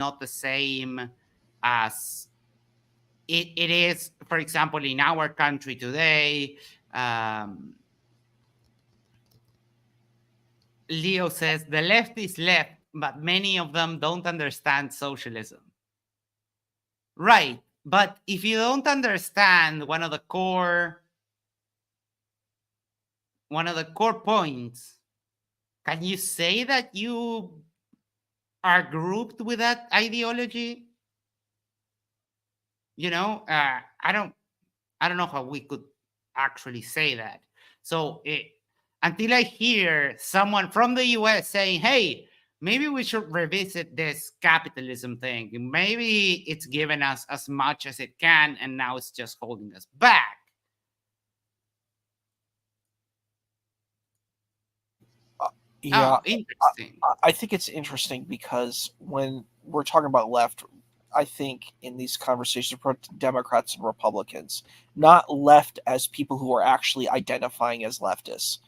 not the same as it is, for example, in our country today. Leo says the left is left, but many of them don't understand socialism. Right. But if you don't understand one of the core points, can you say that you are grouped with that ideology? I don't know how we could actually say that. So until I hear someone from the US saying, hey, maybe we should revisit this capitalism thing. Maybe it's given us as much as it can, and now it's just holding us back. Yeah, interesting. I think it's interesting because when we're talking about left, I think in these conversations for Democrats and Republicans, not left as people who are actually identifying as leftists.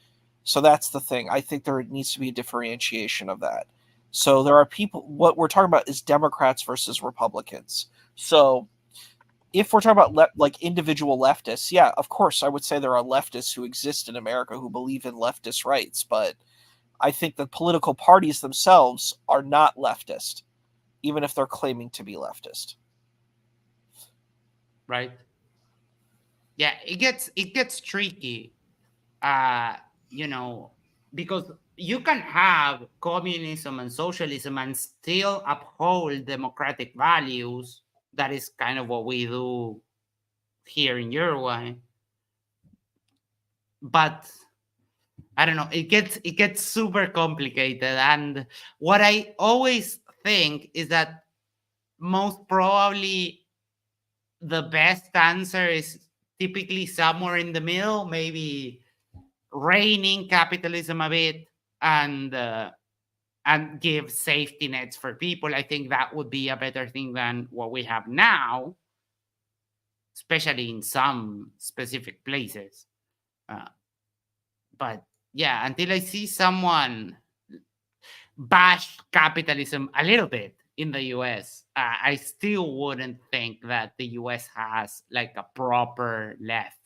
So that's the thing. I think there needs to be a differentiation of that. So there are people, what we're talking about is Democrats versus Republicans. So if we're talking about like individual leftists, yeah, of course, I would say there are leftists who exist in America who believe in leftist rights, but I think the political parties themselves are not leftist, even if they're claiming to be leftist. Right. Yeah, it gets tricky. Because you can have communism and socialism and still uphold democratic values. That is kind of what we do here in Uruguay. But I don't know, it gets super complicated. And what I always think is that most probably the best answer is typically somewhere in the middle, maybe reining capitalism a bit and give safety nets for people. I think that would be a better thing than what we have now, especially in some specific places. Uh, but yeah, until I see someone bash capitalism a little bit in the US, I still wouldn't think that the US has like a proper left.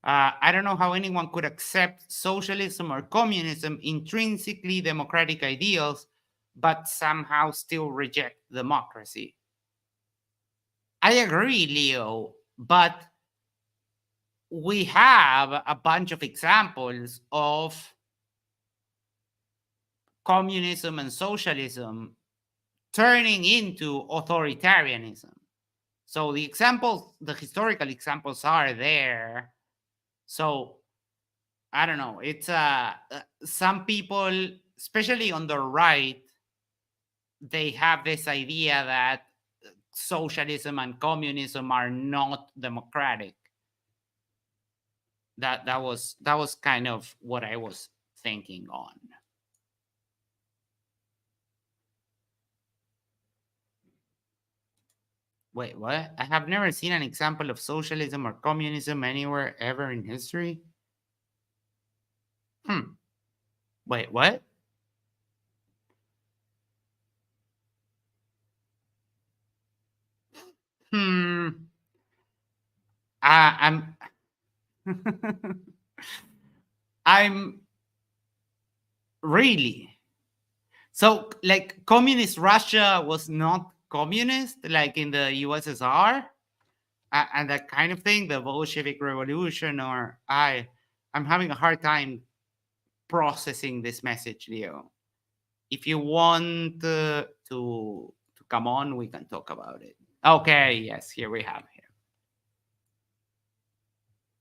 I don't know how anyone could accept socialism or communism, intrinsically democratic ideals, but somehow still reject democracy. I agree, Leo, but we have a bunch of examples of communism and socialism turning into authoritarianism. So the historical examples are there. So I don't know. It's some people, especially on the right, they have this idea that socialism and communism are not democratic. That was kind of what I was thinking on. Wait, what? I have never seen an example of socialism or communism anywhere ever in history. Wait, what? Hmm. I'm I'm really. So like communist Russia was not communist like in the USSR, and that kind of thing, the Bolshevik Revolution, or I'm having a hard time processing this message, Leo. If you want to come on, we can talk about it. Okay, yes, here we have him.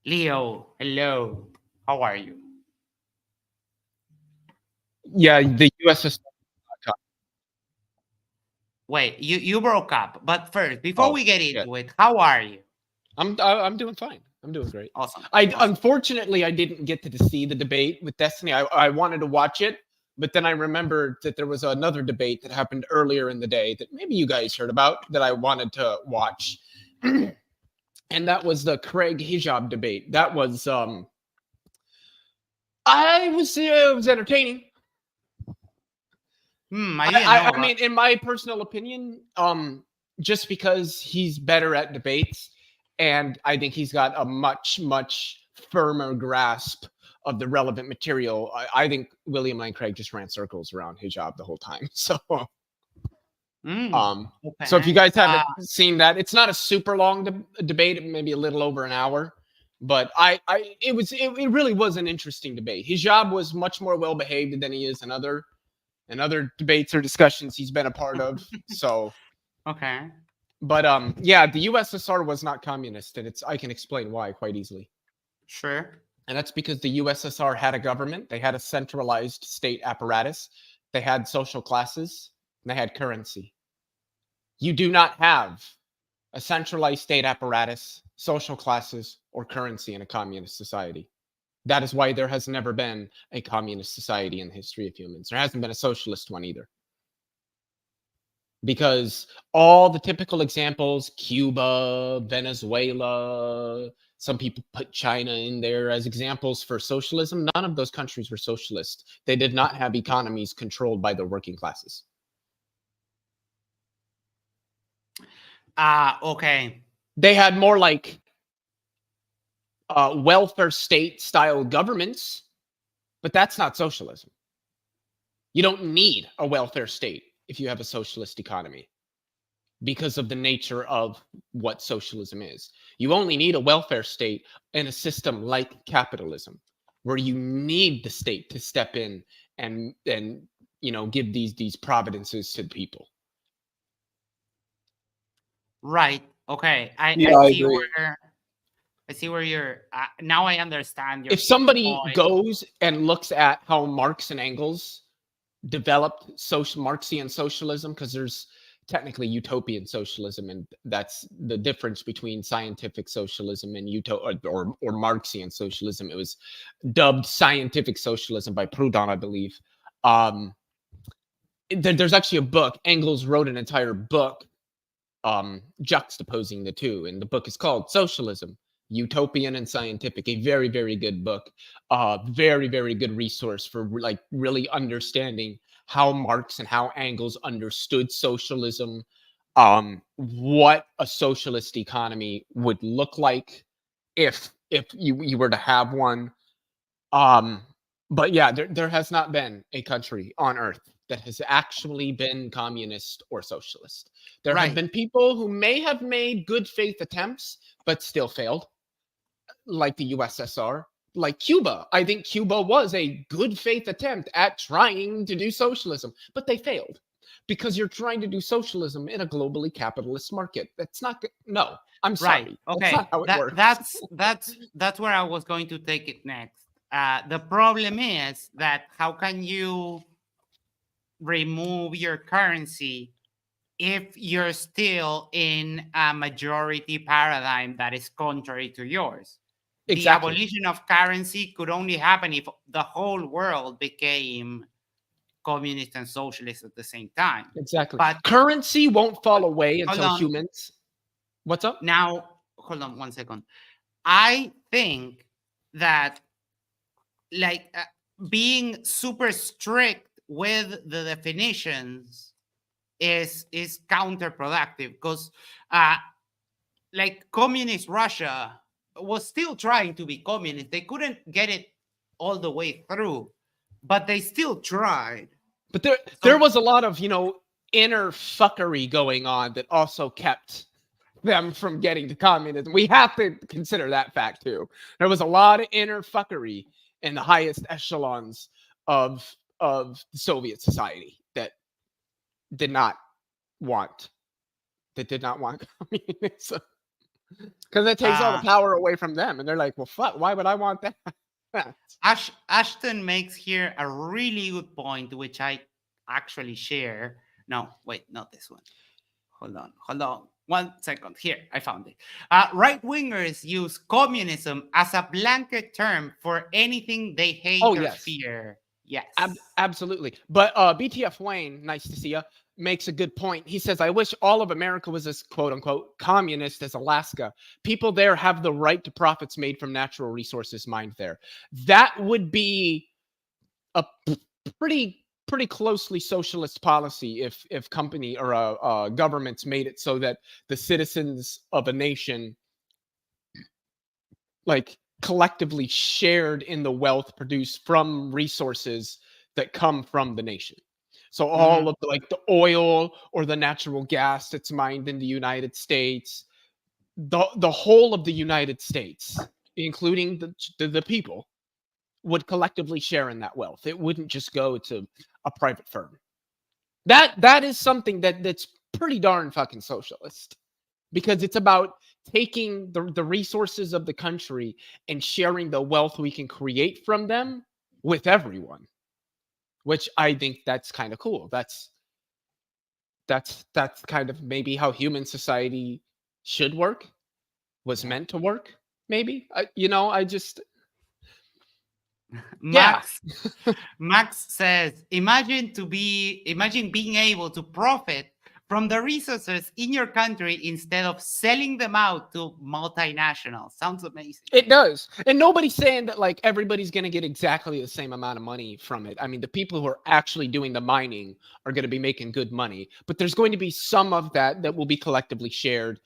Leo, hello. How are you? Yeah, the USSR. Wait, you broke up. But first, before Oh, we get shit. into it, how are you? I'm doing fine. I'm doing great. Awesome. Unfortunately I didn't get to see the debate with Destiny. I wanted to watch it, but then I remembered that there was another debate that happened earlier in the day that maybe you guys heard about that I wanted to watch. And that was the Craig Hijab debate. That was it was entertaining. I didn't know. I mean, in my personal opinion, just because he's better at debates, and I think he's got a much, much firmer grasp of the relevant material. I think William Lane Craig just ran circles around hijab the whole time. So, so if you guys haven't seen that, it's not a super long debate, maybe a little over an hour, but it really was an interesting debate. Hijab was much more well behaved than he is in other debates or discussions he's been a part of. So, okay. But yeah, the USSR was not communist, and I can explain why quite easily. Sure. And that's because the USSR had a government, they had a centralized state apparatus, they had social classes, and they had currency. You do not have a centralized state apparatus, social classes, or currency in a communist society. That is why there has never been a communist society in the history of humans. There hasn't been a socialist one either. Because all the typical examples, Cuba, Venezuela, some people put China in there as examples for socialism. None of those countries were socialist. They did not have economies controlled by the working classes. Okay. They had more like welfare state style governments, but that's not socialism. You don't need a welfare state if you have a socialist economy because of the nature of what socialism is. You only need a welfare state in a system like capitalism, where you need the state to step in and give these providences to the people. Right. Okay. I see where you're. Now I understand. If somebody goes and looks at how Marx and Engels developed Marxian socialism, because there's technically utopian socialism, and that's the difference between scientific socialism and or Marxian socialism. It was dubbed scientific socialism by Proudhon, I believe. There's actually a book. Engels wrote an entire book juxtaposing the two, and the book is called Socialism, Utopian and Scientific. A very, very good book. Very, very good resource for like really understanding how Marx and how Engels understood socialism, what a socialist economy would look like if you were to have one. But yeah, there has not been a country on earth that has actually been communist or socialist. There have been people who may have made good faith attempts, but still failed, like the USSR, like Cuba. I think Cuba was a good faith attempt at trying to do socialism, but they failed because you're trying to do socialism in a globally capitalist market. That's not good. No, I'm sorry. Okay. That's not how it works. That's where I was going to take it next. The problem is that how can you remove your currency if you're still in a majority paradigm that is contrary to yours? Exactly. The abolition of currency could only happen if the whole world became communist and socialist at the same time. Exactly. But currency won't fall away until humans. What's up? Now, hold on 1 second. I think that being super strict with the definitions is counterproductive, because communist Russia was still trying to be communist. They couldn't get it all the way through, but they still tried. But there was a lot of inner fuckery going on that also kept them from getting to communism. We have to consider that fact too. There was a lot of inner fuckery in the highest echelons of Soviet society that did not want communism, because it takes all the power away from them, and they're like, well, fuck, why would I want that? Ashton makes here a really good point, which I actually share. No, wait, not this one. Hold on 1 second. Here, I found it. Right-wingers use communism as a blanket term for anything they hate or fear. Yes. Absolutely. But BTF Wayne, nice to see you, makes a good point. He says, I wish all of America was as quote-unquote communist as Alaska. People there have the right to profits made from natural resources mined there. That would be a pretty pretty closely socialist policy if company or governments made it so that the citizens of a nation like collectively shared in the wealth produced from resources that come from the nation. So all of the, like the oil or the natural gas that's mined in the United States, the whole of the United States, including the people, would collectively share in that wealth. It wouldn't just go to a private firm. That is something that's pretty darn fucking socialist, because it's about taking the resources of the country and sharing the wealth we can create from them with everyone, which I think that's kind of cool. That's kind of maybe how human society should work, was meant to work. Maybe I just Max Max says, imagine being able to profit from the resources in your country instead of selling them out to multinationals. Sounds amazing. It does. And nobody's saying that like everybody's going to get exactly the same amount of money from it. I mean, the people who are actually doing the mining are going to be making good money, but there's going to be some of that will be collectively shared,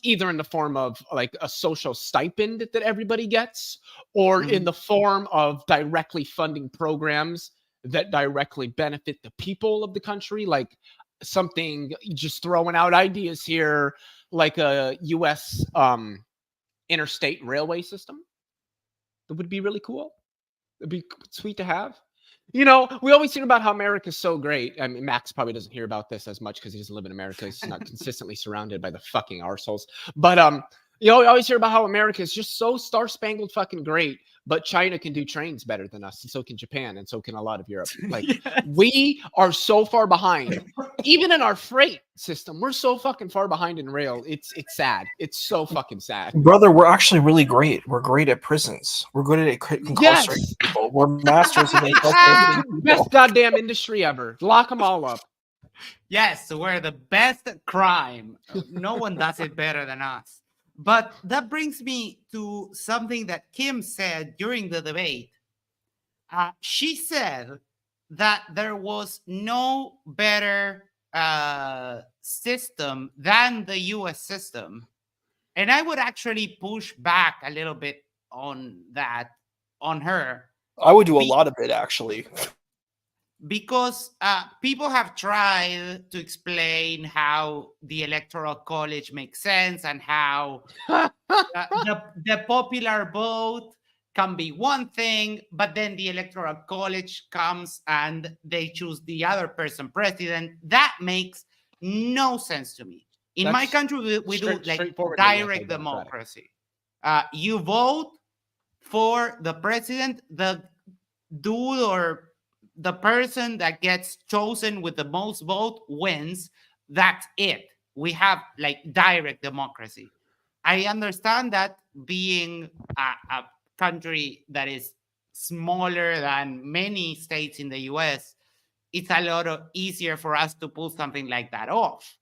either in the form of like a social stipend that everybody gets, or in the form of directly funding programs that directly benefit the people of the country, like something, just throwing out ideas here, like a U.S. Interstate railway system. That would be really cool. It'd be sweet to have. We always hear about how America's so great. I mean, Max probably doesn't hear about this as much because he doesn't live in America. He's not consistently surrounded by the fucking arseholes. But we always hear about how America is just so star-spangled fucking great, but China can do trains better than us, and so can Japan, and so can a lot of Europe. Like, we are so far behind. Even in our freight system, we're so fucking far behind in rail. It's sad. It's so fucking sad. Brother, we're actually really great. We're great at prisons. We're good at incarcerating people. We're masters of incarcerating people. Best goddamn industry ever. Lock them all up. Yes, we're the best at crime. No one does it better than us. But that brings me to something that Kim said during the debate. She said that there was no better system than the US system. And I would actually push back a little bit on that, on her. I would do a lot of it, actually. Because people have tried to explain how the Electoral College makes sense and how the popular vote can be one thing, but then the Electoral College comes and they choose the other person president. That makes no sense to me. In my country, we do like direct democracy. You vote for the president, the dude or the person that gets chosen with the most vote wins. That's it. We have like direct democracy. I understand that being a country that is smaller than many states in the US, it's a lot easier for us to pull something like that off.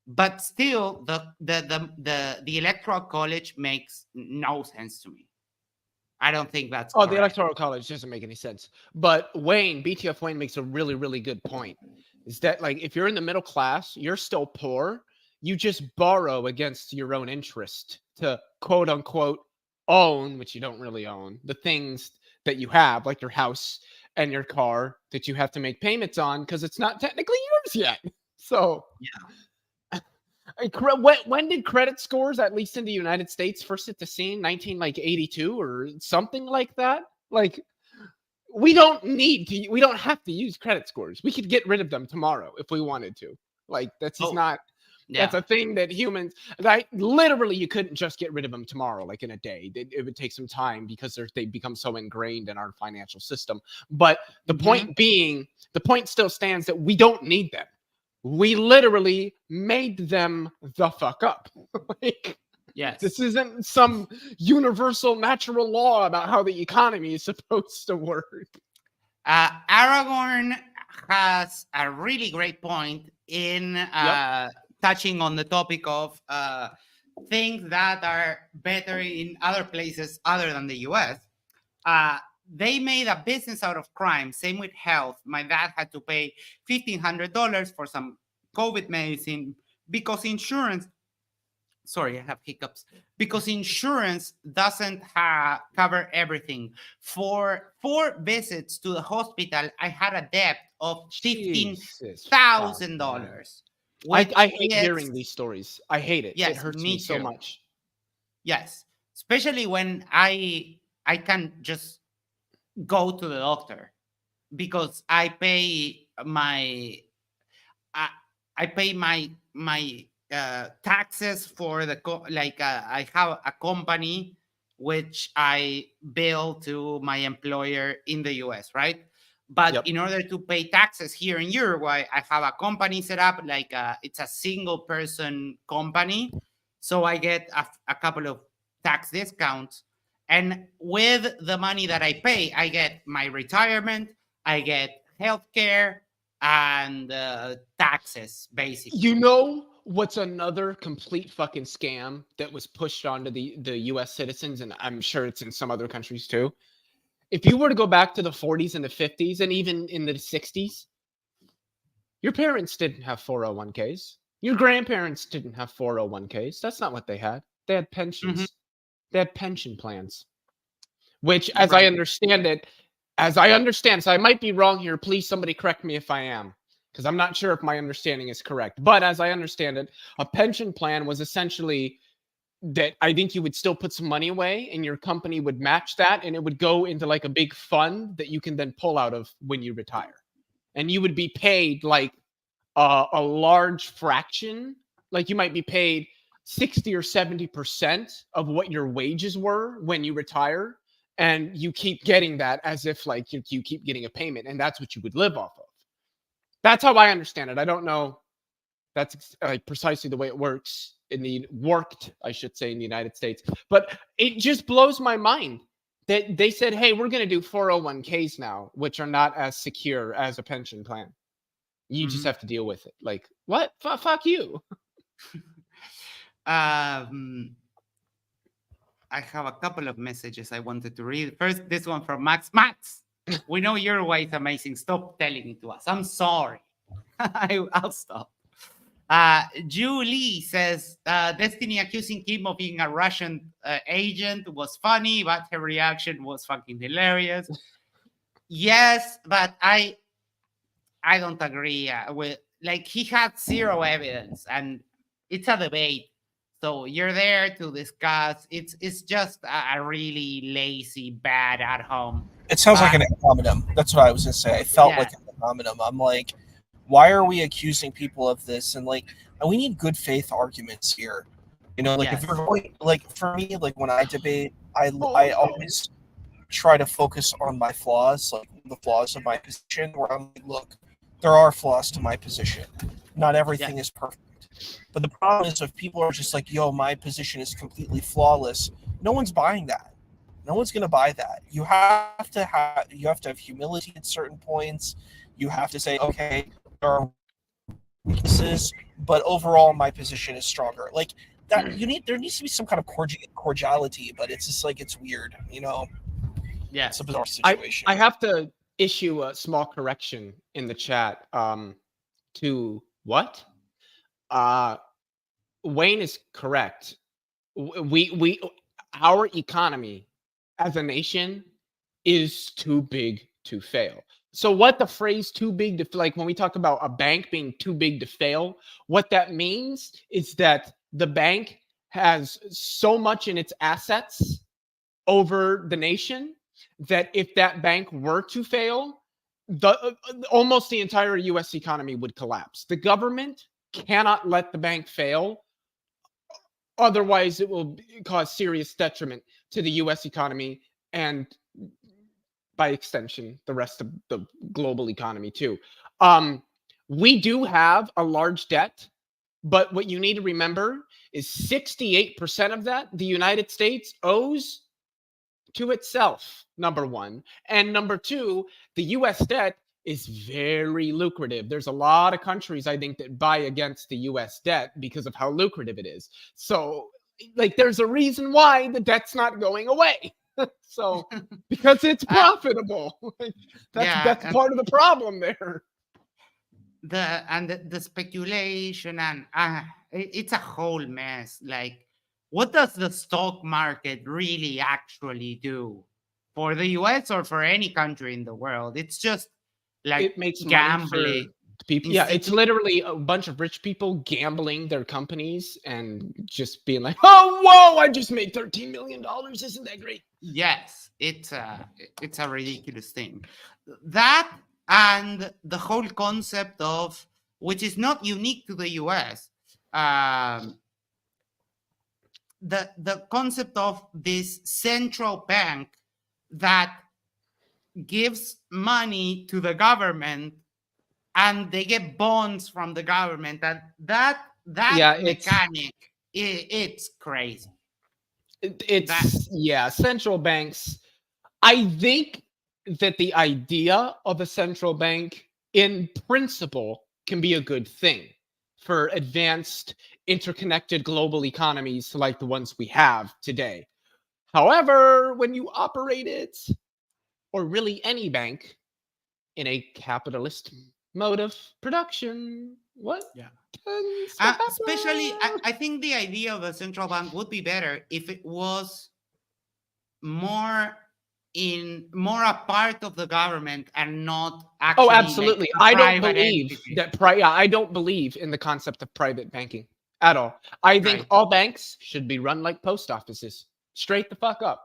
But still, the Electoral College makes no sense to me. I don't think that's correct. The Electoral College doesn't make any sense. But BTF Wayne makes a really, really good point. Is that like if you're in the middle class, you're still poor. You just borrow against your own interest to quote unquote own, which you don't really own, the things that you have, like your house and your car that you have to make payments on because it's not technically yours yet. So yeah. When did credit scores, at least in the United States, first hit the scene? 1982 or something like that? Like, we don't have to use credit scores. We could get rid of them tomorrow if we wanted to. Like, that's just not. Yeah. That's a thing that humans, like, literally, you couldn't just get rid of them tomorrow, like in a day. It would take some time because they become so ingrained in our financial system. But the point being, the point still stands that we don't need them. We literally made them the fuck up. Like, yes. This isn't some universal natural law about how the economy is supposed to work. Aragorn has a really great point in touching on the topic of things that are better in other places other than the US. they made a business out of crime. Same with health. My dad had to pay $1,500 for some COVID medicine because insurance. Sorry, I have hiccups. Because insurance doesn't cover everything. For 4 visits to the hospital, I had a debt of Jesus $15,000. I hate hearing these stories. I hate it. Yes, it hurts me me so too. much. Yes, especially when I can just go to the doctor because I pay my taxes for the I have a company which I bill to my employer in the US, right? But Yep. in order to pay taxes here in Uruguay, I have a company set up it's a single person company, so I get a couple of tax discounts. And with the money that I pay, I get my retirement, I get healthcare, and taxes, basically. You know what's another complete fucking scam that was pushed onto the US citizens, and I'm sure it's in some other countries too? If you were to go back to the 40s and the 50s and even in the 60s, your parents didn't have 401ks. Your grandparents didn't have 401ks. That's not what they had. They had pensions. They had pension plans, which, as I Right. understand it, so I might be wrong here. Please, somebody correct me if I am, because I'm not sure if my understanding is correct. But as I understand it, a pension plan was essentially that I think you would still put some money away and your company would match that, and it would go into like a big fund that you can then pull out of when you retire. And you would be paid like a large fraction, like you might be paid 60 or 70% of what your wages were when you retire. And you keep getting that as if like you keep getting a payment, and that's what you would live off of. That's how I understand it. I don't know. That's like precisely the way it works I should say, in the United States. But it just blows my mind that they said, hey, we're going to do 401ks now, which are not as secure as a pension plan. You just have to deal with it. Like, what? Fuck you. I have a couple of messages I wanted to read. First, this one from Max. Max, we know Uruguay is amazing. Stop telling it to us. I'm sorry. I'll stop. Julie says, Destiny accusing Kim of being a Russian agent was funny, but her reaction was fucking hilarious. Yes, but I don't agree with, like, he had zero evidence, and it's a debate. So you're there to discuss. It's just a really lazy, bad at home. It sounds like an ad hominem. That's what I was gonna say. It felt like an ad hominem. I'm like, why are we accusing people of this? And like, we need good faith arguments here. You know, like if you're going, like for me, like when I debate, I always try to focus on my flaws, like the flaws of my position. Where I'm like, look, there are flaws to my position. Not everything is perfect. But the problem is if people are just like, yo, my position is completely flawless, no one's buying that. No one's going to buy that. You have to have humility at certain points. You have to say, okay, there are weaknesses, but overall my position is stronger. Like that, there needs to be some kind of cordiality, but it's just like, it's weird, you know? Yeah. It's a bizarre situation. I have to issue a small correction in the chat to what? Wayne is correct. Our economy as a nation is too big to fail. So what the phrase too big to, like when we talk about a bank being too big to fail, what that means is that the bank has so much in its assets over the nation that if that bank were to fail, almost the entire US economy would collapse. The government cannot let the bank fail. Otherwise, it will cause serious detriment to the US economy and, by extension, the rest of the global economy too. We do have a large debt, but what you need to remember is 68% of that the United States owes to itself, number one. And number two, the US debt is very lucrative. There's a lot of countries, I think, that buy against the US debt because of how lucrative it is. So, like, there's a reason why the debt's not going away. So because it's profitable. Like, Yeah, that's and part of the problem there. the speculation and it's a whole mess. Like, what does the stock market really actually do for the US or for any country in the world? It's just like It makes money for gambling. people. Yeah, it's Institute. literally a bunch of rich people gambling their companies and just being like, "Oh, whoa! I just made $13 million. Isn't that great?" Yes, it's a ridiculous thing. That and the whole concept of, which is not unique to the US, the concept of this central bank that gives money to the government and they get bonds from the government, and that Yeah, mechanic, it's crazy. it's central banks. I think that the idea of a central bank in principle can be a good thing for advanced interconnected global economies like the ones we have today. However, when you operate it, or really any bank, in a capitalist mode of production, what Yeah. tends to happen? Especially, I think the idea of a central bank would be better if it was more a part of the government and not actually Oh, like absolutely. a I don't private believe entity. that I don't believe in the concept of private banking at all. I think Right. all banks should be run like post offices. Straight the fuck up.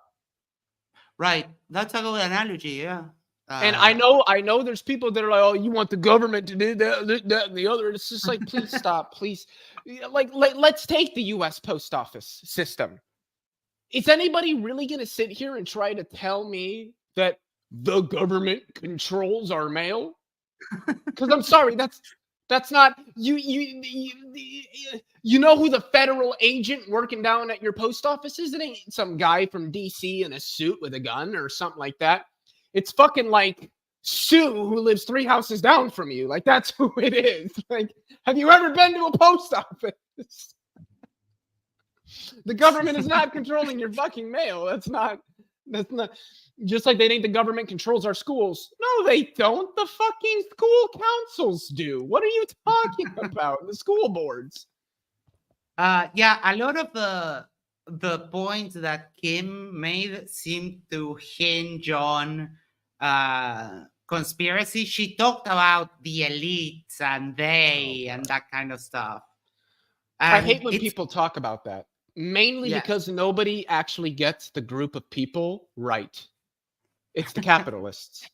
Right. That's a good analogy. Yeah. And I know there's people that are like, "Oh, you want the government to do that, and the other." It's just like, please stop, please. Like, let's take the U.S. post office system. Is anybody really going to sit here and try to tell me that the government controls our mail? Because I'm sorry, that's not you know who the federal agent working down at your post office is? It ain't some guy from DC in a suit with a gun or something like that. It's fucking like Sue, who lives 3 houses down from you. Like, that's who it is. Like, have you ever been to a post office? The government is not controlling your fucking mail. That's not just like they think the government controls our schools. No, they don't. The fucking school councils do. What are you talking about? The school boards. Yeah, a lot of the points that Kim made seem to hinge on conspiracy. She talked about the elites and they and that kind of stuff. I And hate when it's- people talk about that. Mainly Yeah. because nobody actually gets the group of people right. It's the capitalists.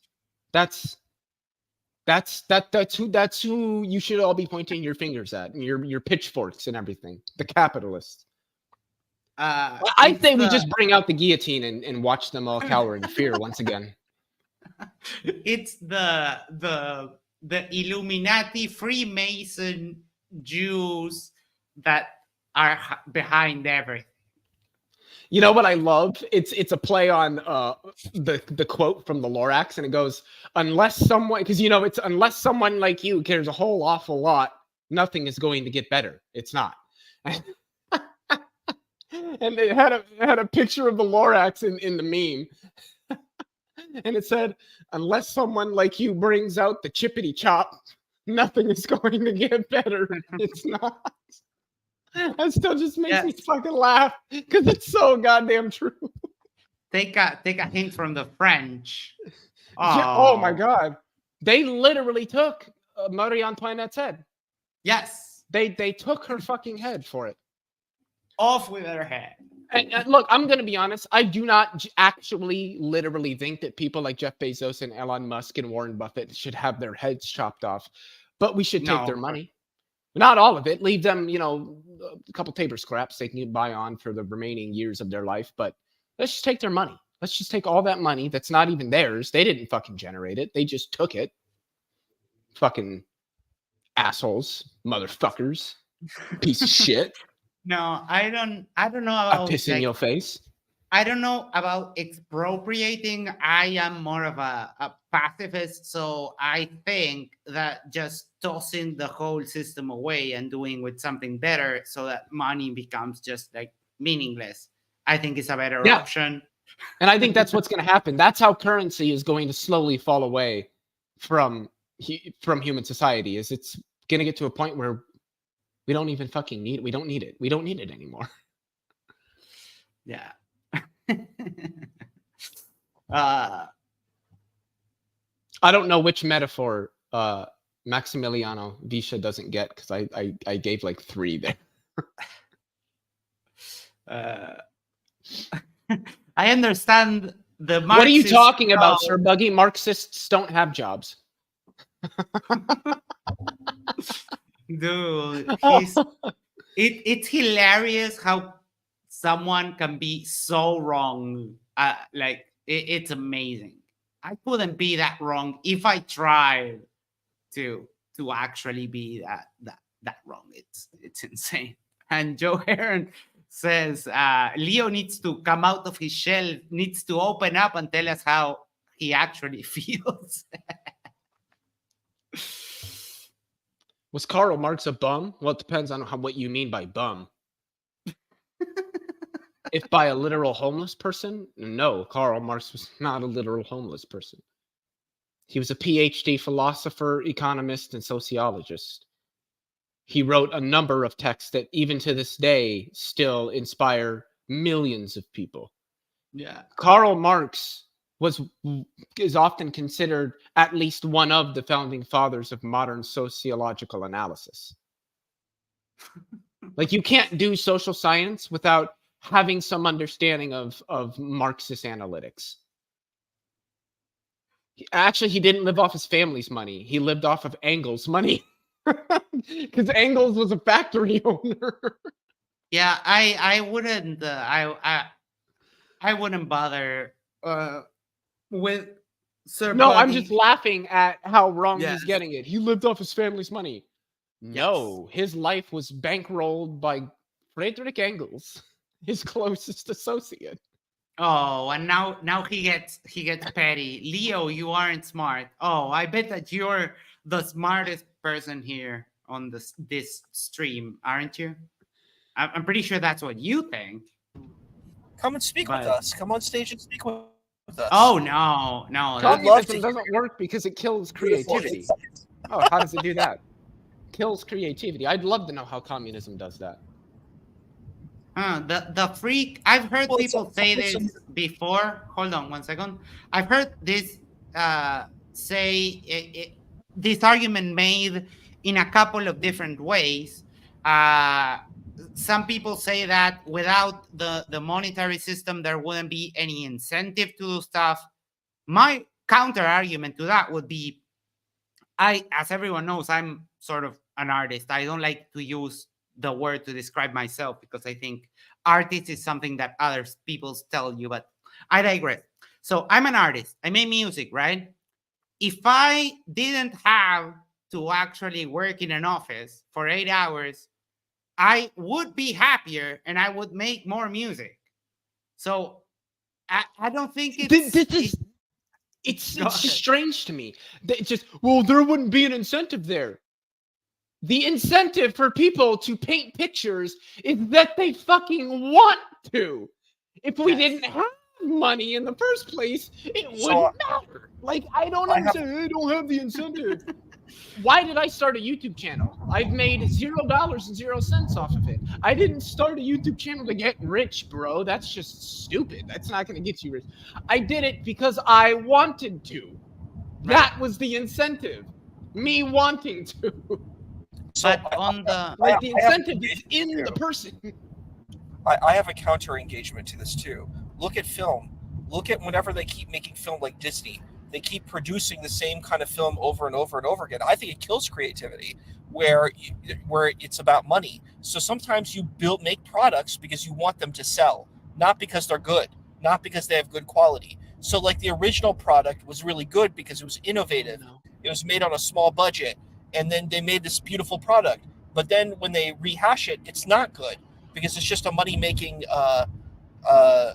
That's who you should all be pointing your fingers at, and your pitchforks and everything. The capitalists. I it's say we the- just bring out the guillotine and watch them all cower in fear once again. it's the Illuminati, Freemason Jews that are behind everything. You know what I love? It's a play on the quote from the Lorax, and it goes, "Unless someone, because it's unless someone like you cares a whole awful lot, nothing is going to get better. It's not." And it had a picture of the Lorax in the meme, and it said, "Unless someone like you brings out the chippity chop, nothing is going to get better. It's not." That still just makes me fucking laugh because it's so goddamn true. Take a hint from the French. Yeah, oh my god, they literally took Marie Antoinette's head. Yes, They took her fucking head for it. Off with her head. And look, I'm gonna be honest. I do not actually, literally think that people like Jeff Bezos and Elon Musk and Warren Buffett should have their heads chopped off. But we should take their money. Not all of it. Leave them, a couple table scraps they can buy on for the remaining years of their life. But let's just take their money. Let's just take all that money that's not even theirs. They didn't fucking generate it. They just took it. Fucking assholes, motherfuckers, piece of shit. No, I don't know I about piss in your face. I don't know about expropriating. I am more of a pacifist, so I think that just tossing the whole system away and doing with something better so that money becomes just like meaningless, I think is a better option. And I think that's what's going to happen. That's how currency is going to slowly fall away from human society. Is it's going to get to a point where we don't even fucking need it. We don't need it. We don't need it anymore. Yeah. I don't know which metaphor Maximiliano Visha doesn't get, because I gave like 3 there. I understand the Marxist. What are you talking about, Sir Buggy? Marxists don't have jobs. Dude, it's hilarious how someone can be so wrong. Like it's amazing. I couldn't be that wrong if I tried to actually be that wrong. It's insane. And Joe Heron says Leo needs to come out of his shell, needs to open up and tell us how he actually feels. Was Karl Marx a bum? Well, it depends on what you mean by bum. If by a literal homeless person, no, Karl Marx was not a literal homeless person. He was a PhD philosopher, economist, and sociologist. He wrote a number of texts that even to this day still inspire millions of people. Yeah. Karl Marx is often considered at least one of the founding fathers of modern sociological analysis. Like, you can't do social science without having some understanding of Marxist analytics. Actually, he didn't live off his family's money. He lived off of Engels' money. Because Engels was a factory owner. Yeah, I wouldn't I wouldn't bother with Sir No, Buggy. I'm just laughing at how wrong Yes. he's getting it. He lived off his family's money. No, his life was bankrolled by Friedrich Engels, his closest associate. Oh, and now he gets petty. Leo, you aren't smart. Oh, I bet that you're the smartest person here on this stream, aren't you? I'm pretty sure that's what you think. Come and speak with us. Come on stage and speak with us. Oh no. love Communism to doesn't work because it kills Beautiful creativity. insight. Oh, how does it do that? Kills creativity. I'd love to know how communism does that. The freak. I've heard Well, people say it's this before. Hold on 1 second. I've heard this this argument made in a couple of different ways. Some people say that without the monetary system, there wouldn't be any incentive to do stuff. My counter argument to that would be, as everyone knows, I'm sort of an artist. I don't like to use the word to describe myself because I think artist is something that other people tell you, but I digress. So I'm an artist. I make music, right? If I didn't have to actually work in an office for 8 hours, I would be happier and I would make more music. So I don't think It's Go ahead. strange to me. It's just, well, there wouldn't be an incentive there. The incentive for people to paint pictures is that they fucking want to. If we Yes. didn't have money in the first place, it So, wouldn't matter. Like, I don't understand. I don't have the incentive. Why did I start a YouTube channel? I've made $0.00 off of it. I didn't start a YouTube channel to get rich, bro. That's just stupid. That's not going to get you rich. I did it because I wanted to. That was the incentive. Me wanting to. So But on the Like, the I have incentive is in too. the person. I have a counter engagement to this too. Look at film. Look at whenever they keep making film like Disney. They keep producing the same kind of film over and over and over again. I think it kills creativity where it's about money. So sometimes you make products because you want them to sell, not because they're good, not because they have good quality. So like the original product was really good because it was innovative. It was made on a small budget, and then they made this beautiful product. But then when they rehash it, it's not good because it's just a money-making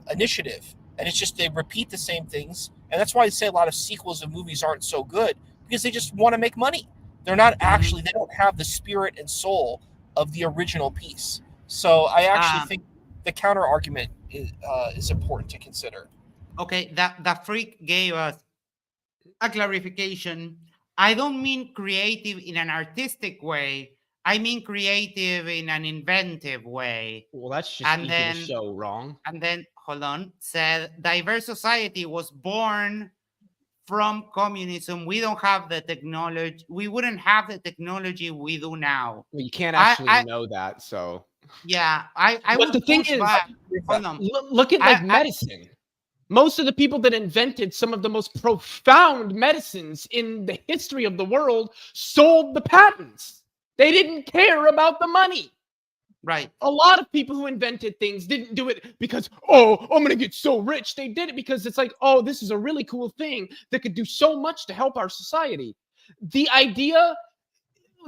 initiative. And it's just they repeat the same things. And that's why I say a lot of sequels of movies aren't so good, because they just want to make money. They're not actually, they don't have the spirit and soul of the original piece. So I actually think the counter argument is important to consider. Okay, that the freak gave us a clarification. I don't mean creative in an artistic way. I mean creative in an inventive way. Well, that's just And easy to then show wrong. hold on, said diverse society was born from communism. We don't have the technology. We wouldn't have the technology we do now. Well, you can't I, actually I know that. So, I but the would thing push is, back. Hold on. look at like medicine. Most of the people that invented some of the most profound medicines in the history of the world sold the patents. They didn't care about the money. Right. A lot of people who invented things didn't do it because, oh, I'm going to get so rich. They did it because it's like, oh, this is a really cool thing that could do so much to help our society. The idea,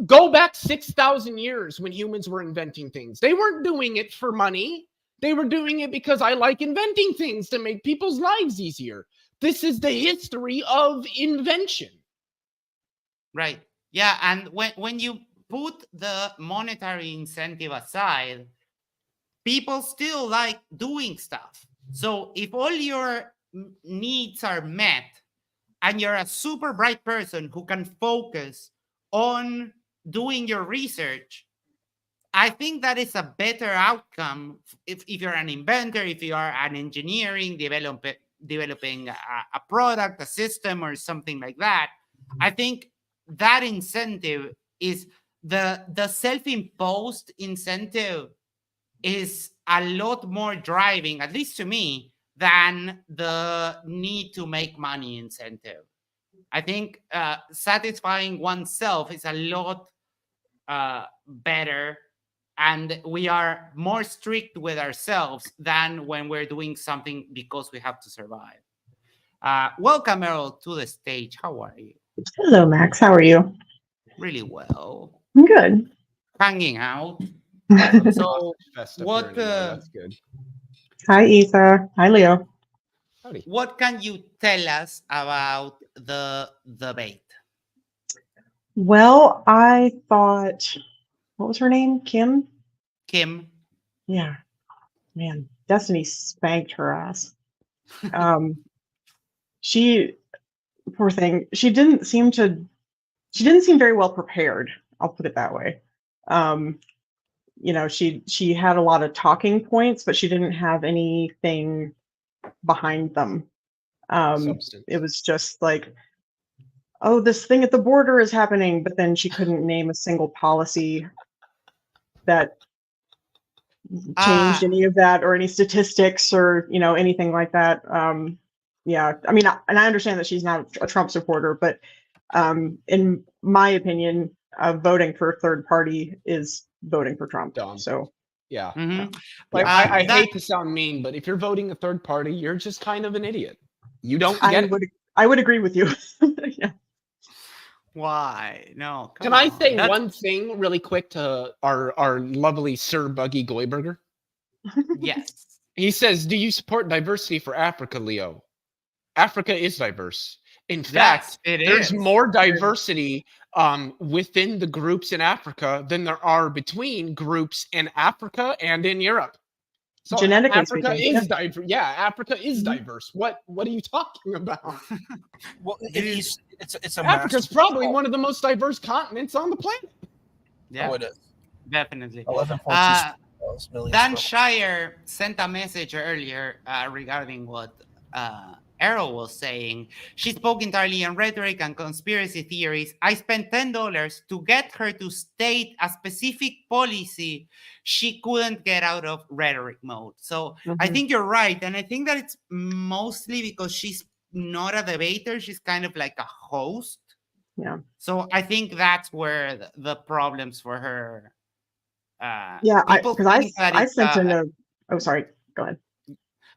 go back 6,000 years when humans were inventing things. They weren't doing it for money. They were doing it because I like inventing things to make people's lives easier. This is the history of invention. Right. Yeah. And when you put the monetary incentive aside, people still like doing stuff. So if all your needs are met and you're a super bright person who can focus on doing your research, I think that is a better outcome if you're an inventor, if you are an engineering, developing a product, a system, or something like that. I think that incentive is the self-imposed incentive is a lot more driving, at least to me, than the need to make money incentive. I think satisfying oneself is a lot better, and we are more strict with ourselves than when we're doing something because we have to survive. Welcome, Errol, to the stage. How are you? Hello, Max. How are you? Really well. I'm good. Hanging out. Hi, So, Fest up what here anyway, that's good. Etha. Hi, Leo. Howdy. what can you tell us about the debate? Well, I thought, what was her name? Kim? Kim? Yeah. Man, Destiny spanked her ass. She, poor thing, she didn't seem very well prepared. I'll put it that way. She had a lot of talking points, but she didn't have anything behind them. Substance. It was just like, oh, this thing at the border is happening, but then she couldn't name a single policy that changed any of that or any statistics or, anything like that. Yeah, I mean, and I understand that she's not a Trump supporter, but in my opinion, voting for a third party is voting for Trump. Dumb. So, Yeah. Mhm. Like, Uh, I that- hate to sound mean, but if you're voting a third party, you're just kind of an idiot. You don't I get it. would agree with you. Yeah. Why? No. Can come I on. say That's- one thing really quick to our lovely Sir Buggy Goyberger? Yes. He says, "Do you support diversity for Africa, Leo? Africa is diverse. In fact, Yes, it there's is. more diversity within the groups in Africa than there are between groups in Africa and in Europe. So Genetically Africa speaking, is diverse. Yeah, Africa is Mhm. diverse. What are you talking about? Well, it's a Africa's massive probably fault. one of the most diverse continents on the planet. Yeah, Oh, it is. definitely. 11.2 million. Dan square Shire sent a message earlier regarding what Errol was saying. She spoke entirely in rhetoric and conspiracy theories. I spent $10 to get her to state a specific policy she couldn't get out of rhetoric mode. So I Mhm. think you're right. And I think that it's mostly because she's not a debater. She's kind of like a host. Yeah. So I think that's where the problems for her. Yeah, people think that I it's sent in a. Oh, sorry. Go ahead.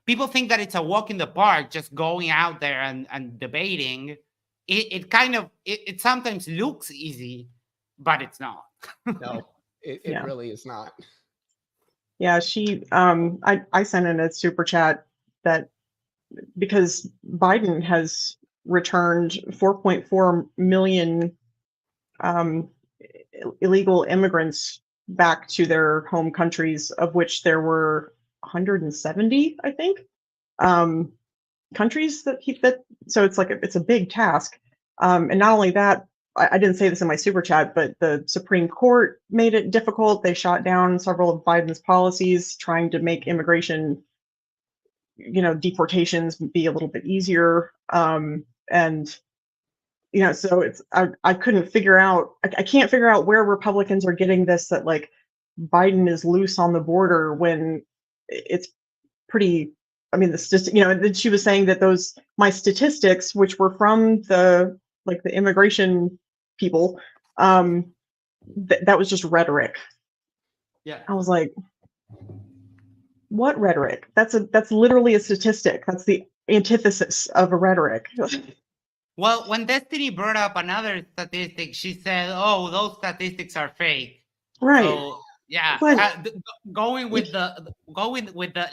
people think that it's a walk in the park, just going out there and debating. It kind of it sometimes looks easy, but it's not. No, it Yeah. really is not. Yeah, she. I sent in a super chat that because Biden has returned 4.4 million illegal immigrants back to their home countries, of which there were 170, I think. countries so it's like it's a big task. And not only that, I didn't say this in my super chat, but the Supreme Court made it difficult. They shot down several of Biden's policies trying to make immigration, deportations be a little bit easier. And so I couldn't figure out, I can't figure out where Republicans are getting this, that like Biden is loose on the border when it's pretty, I mean, then she was saying that my statistics, which were from the immigration people, that was just rhetoric. Yeah. I was like, what rhetoric? That's literally a statistic. That's the antithesis of a rhetoric. Well, when Destiny brought up another statistic, she said, "Oh, those statistics are fake." Right. So, yeah, But- going with the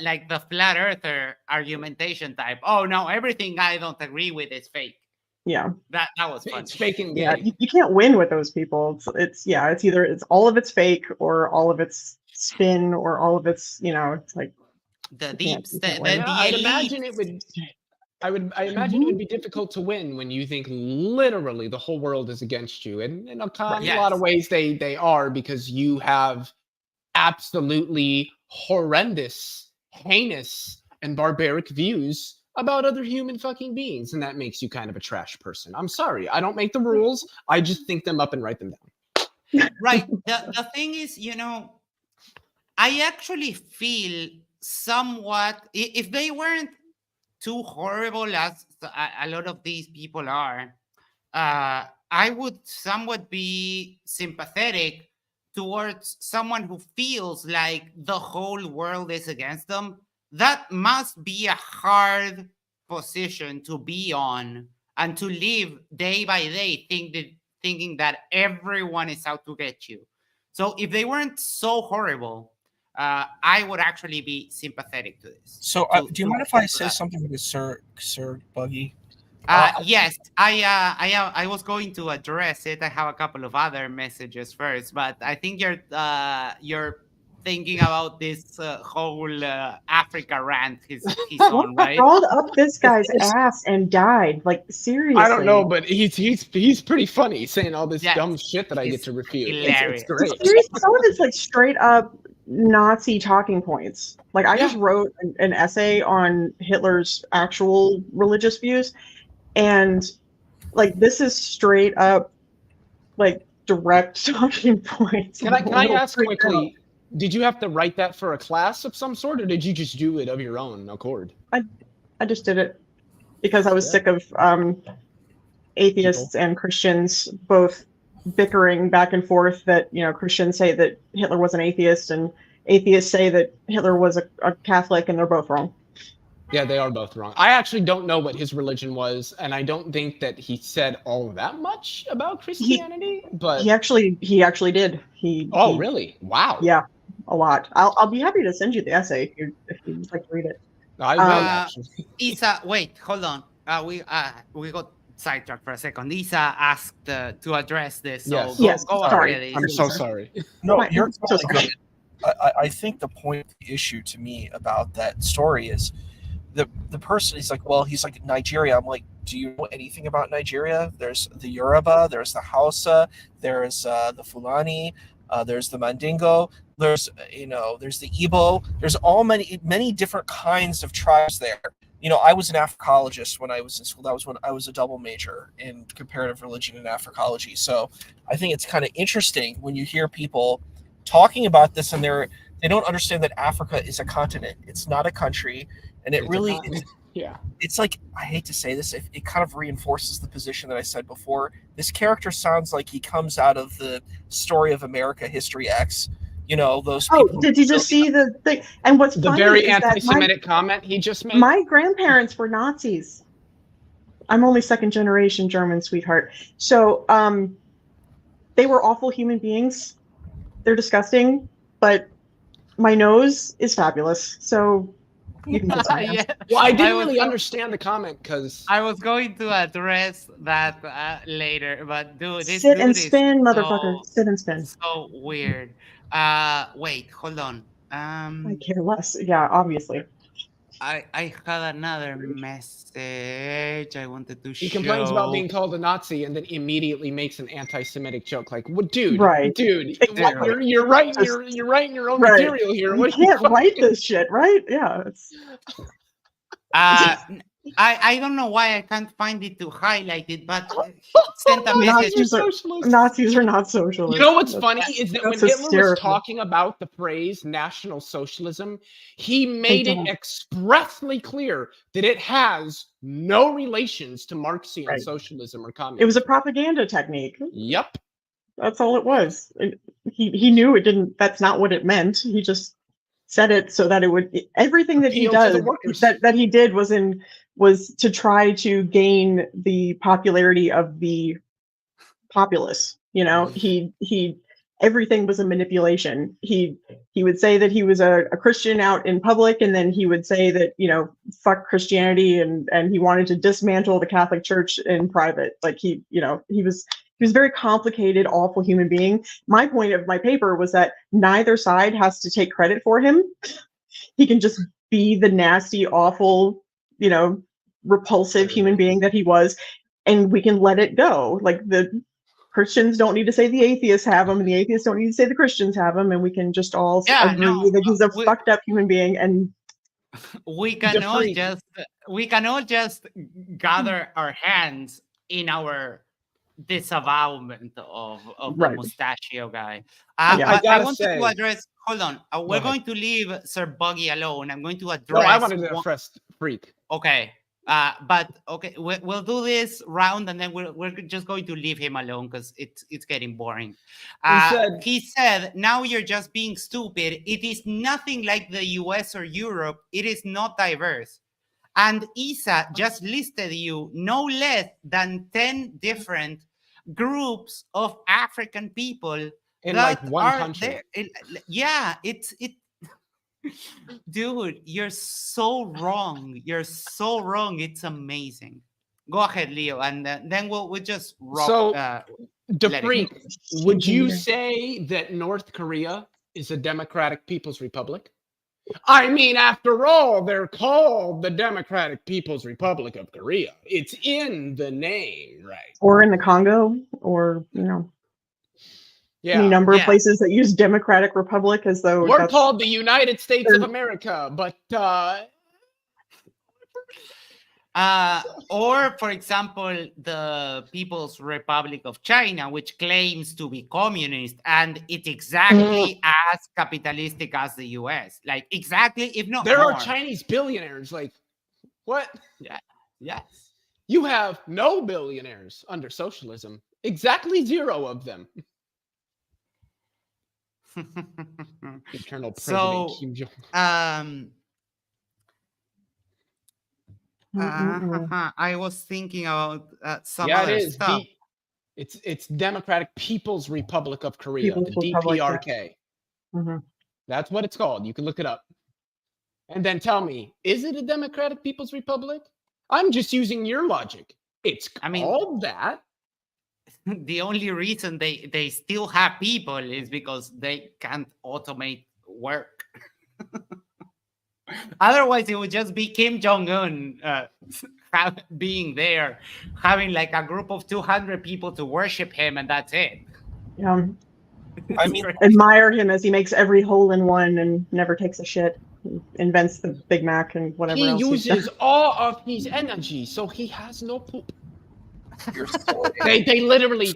like the flat earther argumentation type. Oh no, everything I don't agree with is fake. Yeah. That was fun. It's faking Yeah. gay. You can't win with those people. It's either it's all of it's fake or all of it's spin or all of it's, it's like The you deep, can't the win. Yeah, I'd elite. imagine it would. I imagine it would be difficult to win when you think literally the whole world is against you, and in a lot of Yes. ways they are, because you have absolutely horrendous, heinous, and barbaric views about other human fucking beings, and that makes you kind of a trash person. I'm sorry, I don't make the rules. I just think them up and write them down. Right. The thing is, I actually feel somewhat, if they weren't too horrible as a lot of these people are, I would somewhat be sympathetic towards someone who feels like the whole world is against them. That must be a hard position to be on and to live day by day thinking that everyone is out to get you. So if they weren't so horrible, I would actually be sympathetic to this. So, do you mind if I say something to Sir Buggy? Yes, I was going to address it. I have a couple of other messages first, but I think you're thinking about this whole Africa rant he's on, right? Crawled up this guy's ass and died. Like, seriously. I don't know, but he's pretty funny saying all this Yes, dumb shit that I get he's to refute. hilarious. It's great. Seriously, some of it's like straight up Nazi talking points. Like, I just wrote an essay on Hitler's actual religious views, and like this is straight up like direct talking points. Can I ask quickly? Did you have to write that for a class of some sort, or did you just do it of your own accord? I just did it because I was sick of atheists and Christians both bickering back and forth that, Christians say that Hitler was an atheist and atheists say that Hitler was a Catholic, and they're both wrong. Yeah, they are both wrong. I actually don't know what his religion was, and I don't think that he said all that much about Christianity. But he actually did. Really? Wow. Yeah, a lot. I'll be happy to send you the essay if you'd like to read it. I will actually. Isa, wait, hold on. We got sidetracked for a second. Isa asked to address this, so Yes. go Sorry. ahead. I'm so sorry. No, you're I'm so totally sorry. good. I think the issue to me about that story is the person is like, well, he's like Nigeria. I'm like, do you know anything about Nigeria? There's the Yoruba, there's the Hausa, there's the Fulani, there's the Mandingo, there's the Igbo. There's many different kinds of tribes there. I was an Africologist when I was in school. That was when I was a double major in comparative religion and Africology. So I think it's kind of interesting when you hear people talking about this and they don't understand that Africa is a continent. It's not a country. And it's like, I hate to say this, it kind of reinforces the position that I said before. This character sounds like he comes out of the Story of America History X. Those people. Oh, did you just see the thing? And what's The funny very is that anti-Semitic comment he just made. my grandparents were Nazis. I'm only second generation German, sweetheart. So they were awful human beings. They're disgusting, but my nose is fabulous. So you can get some Yeah. Well, I didn't was really go- understand the comment because I was going to address that later, but dude, this sit dude and is spin, motherfucker. Sit and spin. so weird. Wait, hold on. I care less. Yeah, obviously. I had another message I wanted to show. He complains about being called a Nazi and then immediately makes an anti-Semitic joke. Like, what, dude? Right. Dude, Exactly. you're writing Just- you're writing your own Right. material here. You What can't write this shit, right? Yeah. It's, I don't know why I can't find it to highlight it, but he sent a message. Nazis are, socialists. Nazis are not socialists. You know what's That's- funny is that when that's Hitler was hysterical. talking about the phrase National Socialism, he made it don't. expressly clear that it has no relations to Marxian Right. socialism or It communism. was a propaganda technique. Yep. That's all it was. He knew it didn't. That's not what it meant. He just said it so that it would. Everything that he Appeal to the does, workers. that he did was to try to gain the popularity of the populace. You know, he everything was a manipulation. He would say that he was a Christian out in public, and then he would say that, you know, fuck Christianity, and he wanted to dismantle the Catholic Church in private. Like he was a very complicated, awful human being. My point of my paper was that neither side has to take credit for him. He can just be the nasty, awful, you know, repulsive human being that he was, and we can let it go. Like the Christians don't need to say the atheists have him, and the atheists don't need to say the Christians have him, and we can just all Yeah, agree no, that he's a we- fucked up human being. And we can all freak. just gather our hands in our disavowalment of Right. the mustachio guy. Yeah. I But I gotta wanted say- to address. Hold on, we're ahead. going to leave Sir Buggy alone. I'm going to No, address. I wanted to one- address Freak. Okay. But okay, we'll do this round, and then we're just going to leave him alone because it's getting boring. He said, "Now you're just being stupid. It is nothing like the U.S. or Europe. It is not diverse." And Isa just listed you no less than 10 different groups of African people In that like one are country. there. Yeah, it. Dude, you're so wrong. You're so wrong. It's amazing. Go ahead, Leo, and then we'll just rock. So, let it DeFreak, go. would you say that North Korea is a democratic people's republic? I mean, after all, they're called the Democratic People's Republic of Korea. It's in the name, right? or in the Congo, or any number of Yeah. places that use Democratic Republic as though We're that's- called the United States of They're- America, but Or, for example, the People's Republic of China, which claims to be communist, and it's exactly as capitalistic as the US. Like, exactly, if not there more. are Chinese billionaires. Like, what? Yes. You have no billionaires under socialism. Exactly 0 of them. Eternal President So, Kim Jong. I was thinking about some Yeah, other it is. stuff. It's Democratic People's Republic of Korea, People's the Republic, yeah. DPRK. Mhm. That's what it's called. You can look it up. And then tell me, is it a Democratic People's Republic? I'm just using your logic. It's I mean- called that. The only reason they still have people is because they can't automate work. Otherwise, it would just be Kim Jong-un being there, having like a group of 200 people to worship him, and that's it. Yeah. I mean, Admire him as he makes every hole in one and never takes a shit. He invents the Big Mac and whatever He else. he's done. uses all of his energy, so he has no poop. you're so- They literally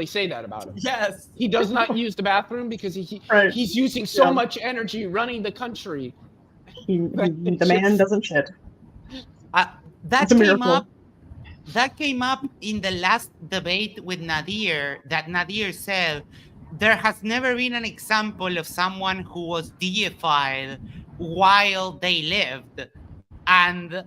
say that about him. Yes. He does not use the bathroom because Right. he's using so Yeah. much energy running the country. The man doesn't shit. That It's a came miracle. up. That came up in the last debate with Nadir. That Nadir said there has never been an example of someone who was deified while they lived. And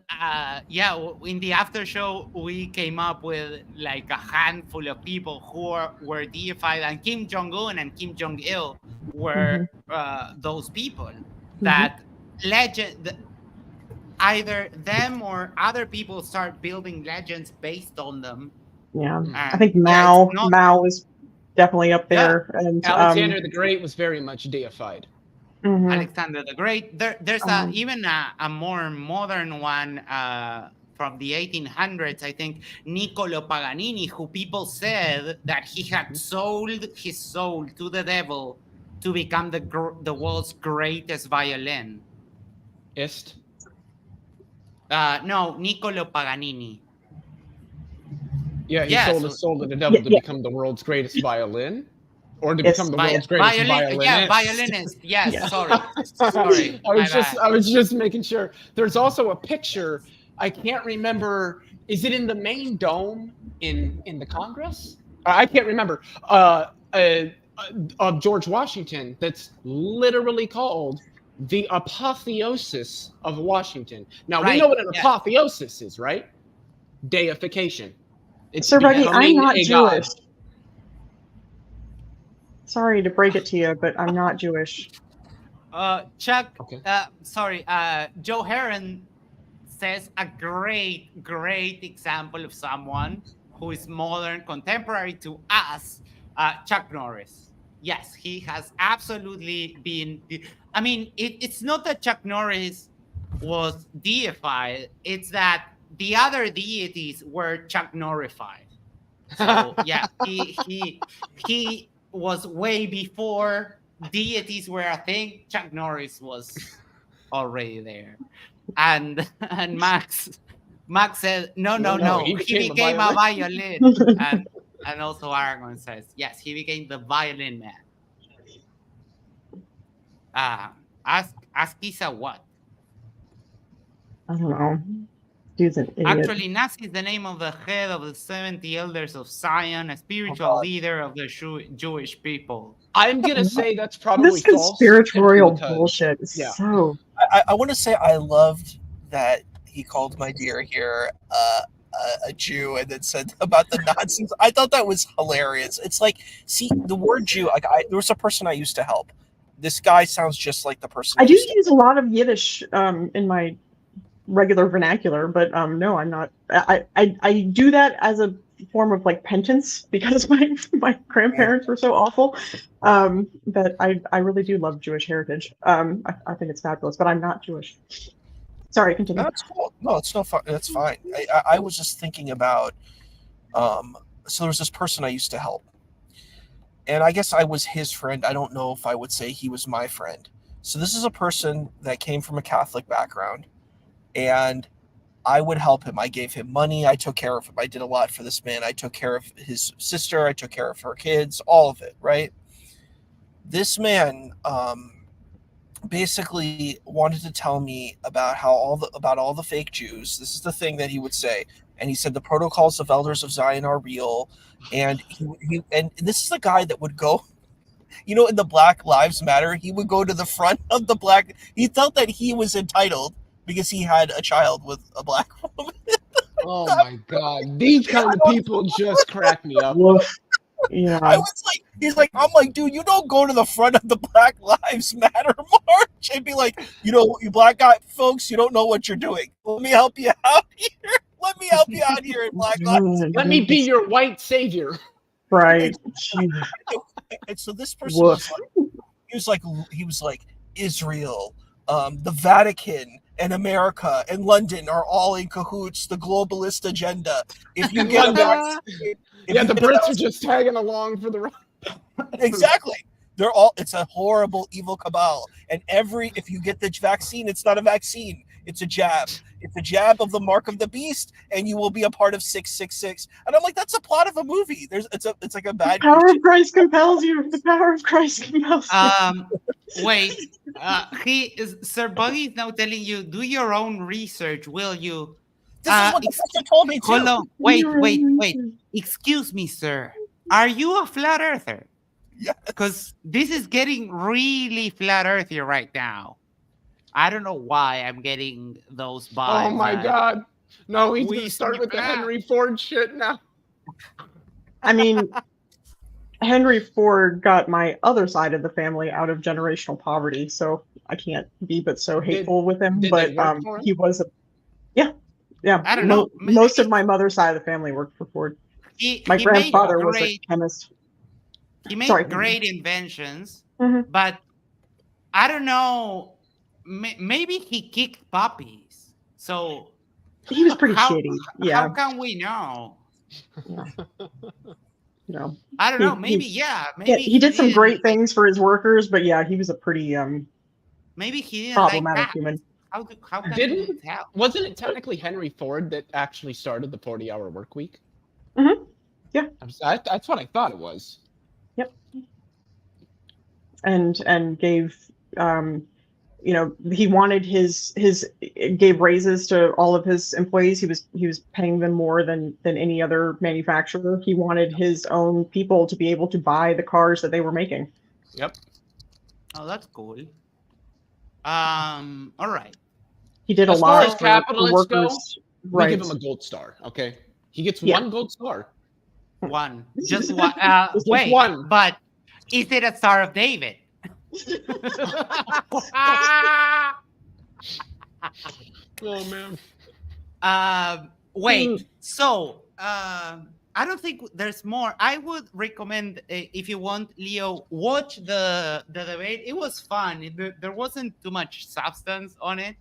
in the after show, we came up with like a handful of people who were deified, and Kim Jong-un and Kim Jong-il were those people that legend. Either them or other people start building legends based on them. Yeah. And, I think yeah, Mao it's not- Mao is definitely up there. And Alexander the Great was very much deified. Mhm. Alexander the Great. There's even a more modern one from the 1800s, I think, Niccolo Paganini, who people said that he had sold his soul to the devil to become the world's greatest violin. No, Niccolo Paganini. Yeah, he Yeah, sold so- his soul to the devil Yeah, to yeah. become the world's greatest violin, or to Yes. become the world's greatest violinist. Yeah, violinist. Yes, Yeah. sorry. I was just making sure. There's also a picture. I can't remember. Is it in the main dome in the Congress? I can't remember. Of George Washington, that's literally called the Apotheosis of Washington. Now we Right, know what an yeah. apotheosis is, right? Deification. It's Sir Buggy, I'm becoming not a god. Jewish. Sorry to break it to you, but I'm not Jewish. Chuck, Okay. Joe Heron says a great example of someone who is modern, contemporary to us, Chuck Norris. Yes, he has absolutely been. I mean, it's not that Chuck Norris was deified, it's that the other deities were Chuck Norrified. So yeah, he was way before deities were a thing. Chuck Norris was already there, and Max said no, he he became a became a violin. violin, and also Aragon says yes, he became the violin man. Ask Isa what? I don't know. Dude's an idiot. Actually, Nasi is the name of the head of the 70 elders of Zion, a spiritual God. leader of the Jewish people. I'm gonna say that's probably This false. conspiratorial because- bullshit is yeah. so. I want to say I loved that he called my dear here a Jew and then said about the Nazis. I thought that was hilarious. It's like, see, the word Jew, like there was a person I used to help. This guy sounds just like the person I do used to use a lot of Yiddish in my regular vernacular, but no, I'm not. I do that as a form of like penance because my grandparents were so awful. That I really do love Jewish heritage. I think it's fabulous, but I'm not Jewish. Sorry, continue. No, that's cool. No, it's no fun. That's fine. I was just thinking about. So there was this person I used to help, and I guess I was his friend. I don't know if I would say he was my friend. So this is a person that came from a Catholic background, and I would help him. I gave him money. I took care of him. I did a lot for this man. I took care of his sister. I took care of her kids. All of it, right? This man basically wanted to tell me about how all the fake Jews. This is the thing that he would say, and he said the protocols of elders of Zion are real, and he and this is the guy that would go, in the Black Lives Matter, he would go to the front of the black. He felt that he was entitled because he had a child with a black woman. Oh my god, these kind of people just crack me up. Woof. Yeah. I was like, I'm like, dude, you don't go to the front of the Black Lives Matter march and be like, you black guy folks, you don't know what you're doing. Let me help you out here. Let me help you out here in Black Lives. Let me be your white savior. Right. And so this person was like Israel, the Vatican, and America and London are all in cahoots. The globalist agenda. If you get a vaccine, The Brits are just tagging along for the ride. Exactly. They're all. It's a horrible, evil cabal. And if you get the vaccine, it's not a vaccine. It's a jab. It's a jab of the mark of the beast, and you will be a part of 666. And I'm like, that's a plot of a movie. It's like a bad. The power of Christ compels you. The power of Christ compels you. Wait, Sir Buggy is now telling you, do your own research, will you? This is what the person told me too. Hold on, wait. Excuse me, sir. Are you a flat earther? Yeah. Because this is getting really flat earthy right now. I don't know why I'm getting those vibes. Oh my god. No, he's We gonna start see with the that. Henry Ford shit now. I mean, Henry Ford got my other side of the family out of generational poverty, so I can't be but so hateful with him. did But they work for him? he was yeah. I don't know. Most of my mother's side of the family worked for Ford. My He grandfather made was a chemist. He made Sorry. great inventions, Mhm. but I don't know. Maybe he kicked puppies. So He was pretty how shitty. Yeah. how can we know? Yeah. No. I don't He- know. Maybe he- yeah. Yeah, Maybe he did some didn't- great things for his workers, but yeah, he was a pretty Maybe he didn't like problematic that. human. How can Didn't- you tell? Wasn't it technically Henry Ford that actually started the 40-hour work week? Mhm. Yeah. That's what I thought it was. And gave he wanted his gave raises to all of his employees. He was paying them more than any other manufacturer. He wanted his own people to be able to buy the cars that they were making. Yep. Oh, that's cool. All right. He did a As far lot as for capitalists go, workers. We Right. give him a gold star. Okay, he gets Yeah. 1 gold star. One. Just one. Just Wait. one. But is it a Star of David? Oh man. Wait. So, I don't think there's more. I would recommend, if you want, Leo, watch the debate. It was fun. There wasn't too much substance on it,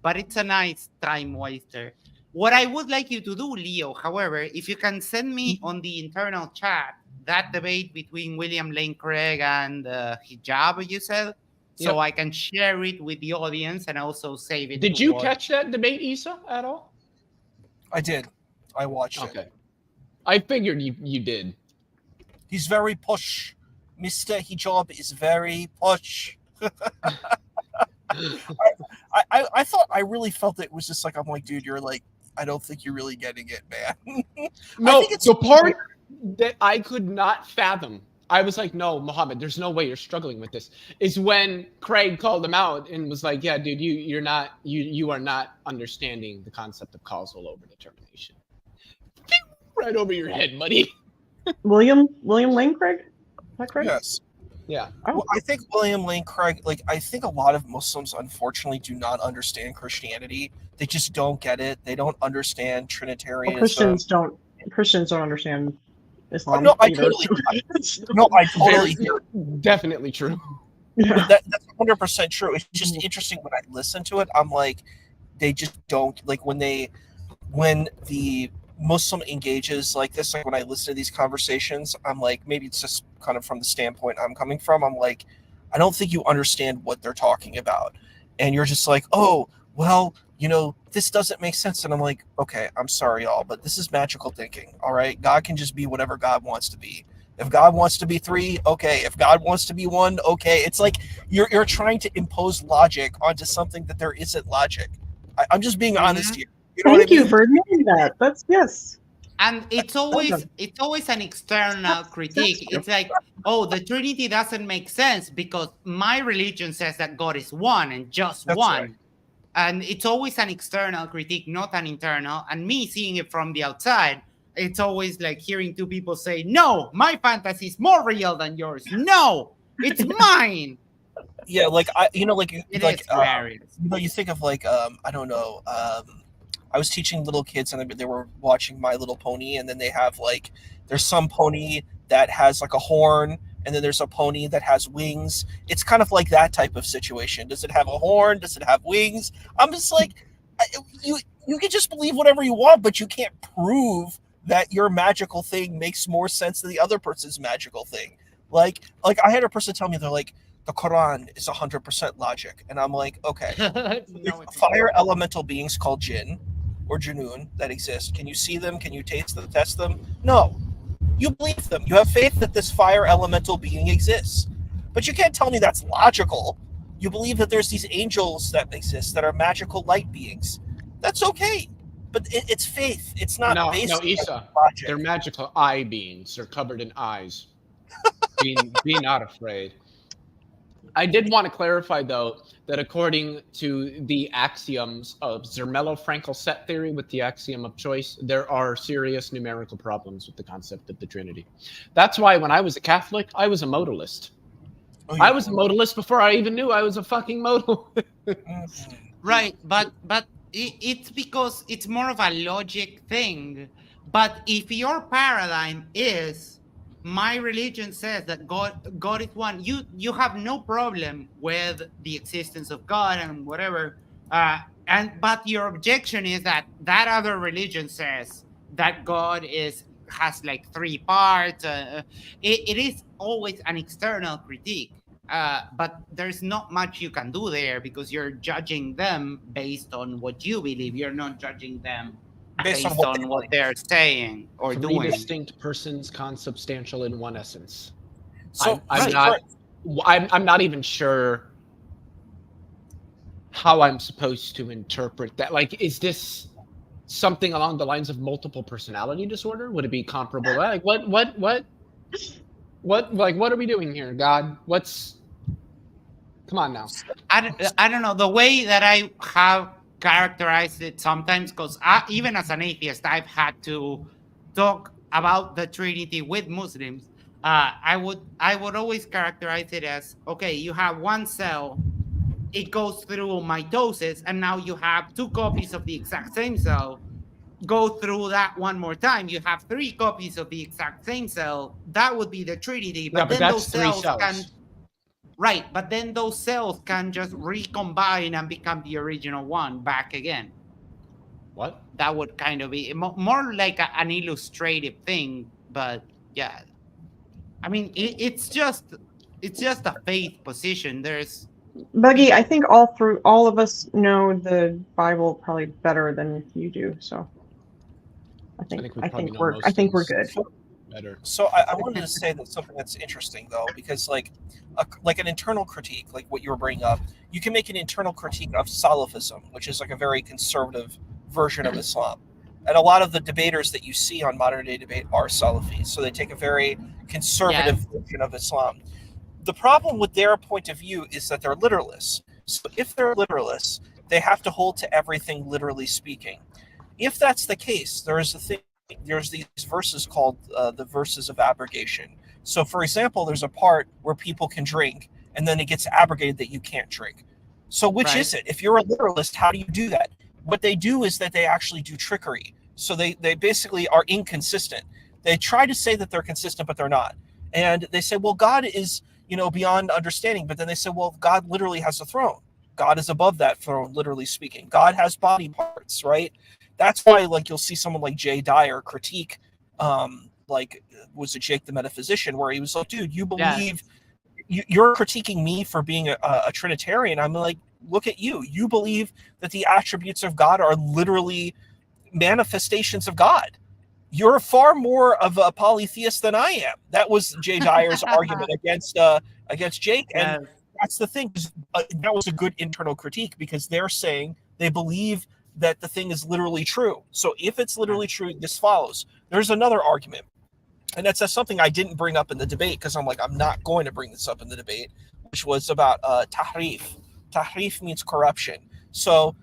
but it's a nice time waster. What I would like you to do, Leo, however, if you can send me on the internal chat that debate between William Lane Craig and Hijab, you said, so Yep. I can share it with the audience and also save it. Did to you watch. catch that debate, Issa, at all? I did. I watched it. Okay. I figured you did. He's very push. Mr. Hijab is very push. I thought, I really felt it was just like, I'm like, dude, you're like, I don't think you're really getting it, man. No, think it's- the part that I could not fathom, I was like, no, Muhammad, there's no way you're struggling with this, is when Craig called him out and was like, yeah, dude, you are not understanding the concept of causal overdetermination. Right over your head, buddy. William Lane Craig? Is that correct? Yes. Yeah. Oh. Well, I think William Lane Craig, like, I think a lot of Muslims, unfortunately, do not understand Christianity. They just don't get it. They don't understand Well, Trinitarianism. Christians don't understand Islam. No, I either. totally, no, I totally Very- hear. Definitely true. Yeah. That's 100% true. It's just interesting when I listen to it. I'm like, they just don't, like, when the Muslim engages like this, like when I listen to these conversations, I'm like, maybe it's just kind of from the standpoint I'm coming from. I'm like, I don't think you understand what they're talking about. And you're just like, oh, well, this doesn't make sense. And I'm like, okay, I'm sorry, y'all, but this is magical thinking. All right. God can just be whatever God wants to be. If God wants to be 3, okay. If God wants to be 1, okay. It's like you're trying to impose logic onto something that there isn't logic. I'm just being honest here. You know Thank what I you mean? for admitting that. That's yes. And it's always an external critique. It's like, oh, the Trinity doesn't make sense because my religion says that God is one and just That's one. right. And it's always an external critique, not an internal. And me seeing it from the outside, it's always like hearing 2 people say, no, my fantasy is more real than yours. No, it's mine. Yeah, like It is hilarious. you think of like I don't know. I was teaching little kids and they were watching My Little Pony, and then they have like there's some pony that has like a horn, and then there's a pony that has wings. It's kind of like that type of situation. Does it have a horn? Does it have wings? I'm just like, you can just believe whatever you want, but you can't prove that your magical thing makes more sense than the other person's magical thing. Like I had a person tell me, they're like, the Quran is 100% logic, and I'm like, okay. No, it's Fire elemental beings called jinn or Junoon that exist. Can you see them? Can you taste them, test them? No. You believe them. You have faith that this fire elemental being exists. But you can't tell me that's logical. You believe that there's these angels that exist that are magical light beings. That's okay. But it's faith. It's not based on Issa, logic. they're magical eye beings. They're covered in eyes. Be not afraid. I did want to clarify, though, that according to the axioms of Zermelo-Fraenkel set theory with the axiom of choice, there are serious numerical problems with the concept of the Trinity. That's why when I was a Catholic, I was a modalist. Oh, I was a modalist before I even knew I was a fucking modal. Mhm. right, but it's because it's more of a logic thing. But if your paradigm is my religion says that God is one. You have no problem with the existence of God and whatever. But your objection is that other religion says that God has like three parts. It is always an external critique. But there's not much you can do there because you're judging them based on what you believe. You're not judging them based on what they're saying or Three doing. distinct persons, consubstantial in one essence. So I'm not even sure how I'm supposed to interpret that. Like, is this something along the lines of multiple personality disorder? Would it be comparable? Like, what? Like, what are we doing here, God? Come on now. I don't know the way that I have characterized it sometimes, because even as an atheist, I've had to talk about the Trinity with Muslims. I would always characterize it as, okay, you have one cell, it goes through mitosis, and now you have two copies of the exact same cell. Go through that one more time, you have three copies of the exact same cell. That would be the Trinity. But then that's those cells can. Right, but then those cells can just recombine and become the original one back again. What? That would kind of be more like an illustrative thing, but yeah. I mean, it's just a faith position. There's Buggy, I think all of us know the Bible probably better than you do, so I think we're good. Better. So I wanted to say that something that's interesting though, because like an internal critique, like what you were bringing up, you can make an internal critique of Salafism, which is like a very conservative version of Islam. And a lot of the debaters that you see on modern day debate are Salafis, so they take a very conservative version of Islam. The problem with their point of view is that they're literalists. So if they're literalists, they have to hold to everything literally speaking. If that's the case, there's these verses called the verses of abrogation. So, for example, there's a part where people can drink, and then it gets abrogated that you can't drink. So, which is it? If you're a literalist, how do you do that? What they do is that they actually do trickery. So they basically are inconsistent. They try to say that they're consistent, but they're not. And they say, well, God is, beyond understanding. But then they say, well, God literally has a throne. God is above that throne, literally speaking. God has body parts, right? That's why, like, you'll see someone like Jay Dyer critique, was it Jake the Metaphysician, where he was like, dude, you believe, you're critiquing me for being a Trinitarian. I'm like, look at you. You believe that the attributes of God are literally manifestations of God. You're far more of a polytheist than I am. That was Jay Dyer's argument against Jake. And that's the thing. That was a good internal critique, because they're saying they believe that the thing is literally true. So if it's literally true, this follows. There's another argument, and that's something I didn't bring up in the debate, because I'm not going to bring this up in the debate, which was about tahrif. Tahrif means corruption. So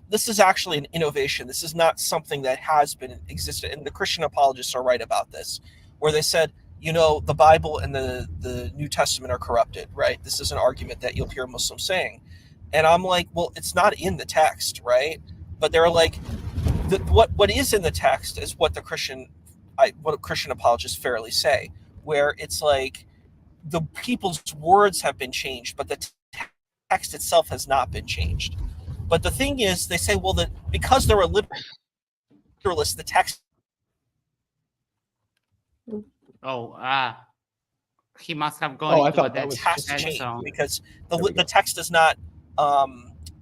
this is actually an innovation. This is not something that has been existed, and the Christian apologists are right about this, where they said, the Bible and the New Testament are corrupted, right? This is an argument that you'll hear Muslims saying. And I'm like, well, it's not in the text, right? But they're like, what is in the text is what Christian apologists fairly say, where it's like the people's words have been changed, but the text itself has not been changed. But the thing is, they say, well, that because they're a literalist, the text. He must have gone into that has to change, because the text does not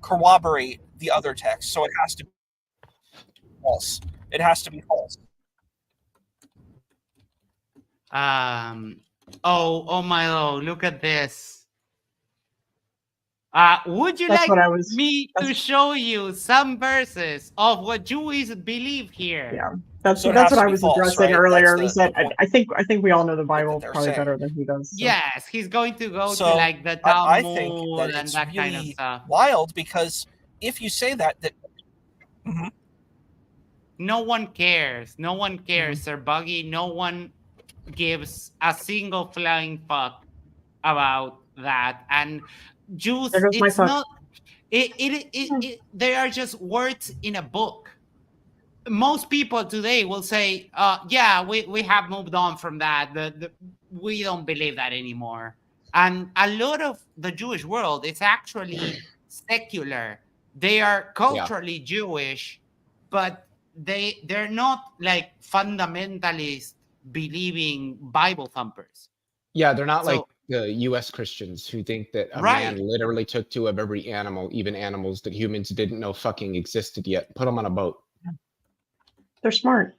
corroborate the other text, so it has to be false. It has to be false. Oh my Lord, look at this. Would you me to show you some verses of what Jews believe here? Yeah, that's what I was addressing earlier. I think we all know the Bible probably better than he does. So. Yes, he's going to go to like the Talmud I think that and that kind of stuff. Wild, because if you say that no one cares. No one cares, Sir Buggy. No one gives a single flying fuck about that. And Jews, it's not. They are just words in a book. most people today will say, yeah, we have moved on from that. We don't believe that anymore. And a lot of the Jewish world is actually secular. They are Yeah. culturally Jewish, but they're not like fundamentalist believing Bible thumpers. Yeah, they're not like So the U.S. Christians who think that a Right. man literally took two of every animal, even animals that humans didn't know fucking existed yet, put them on a boat. They're smart.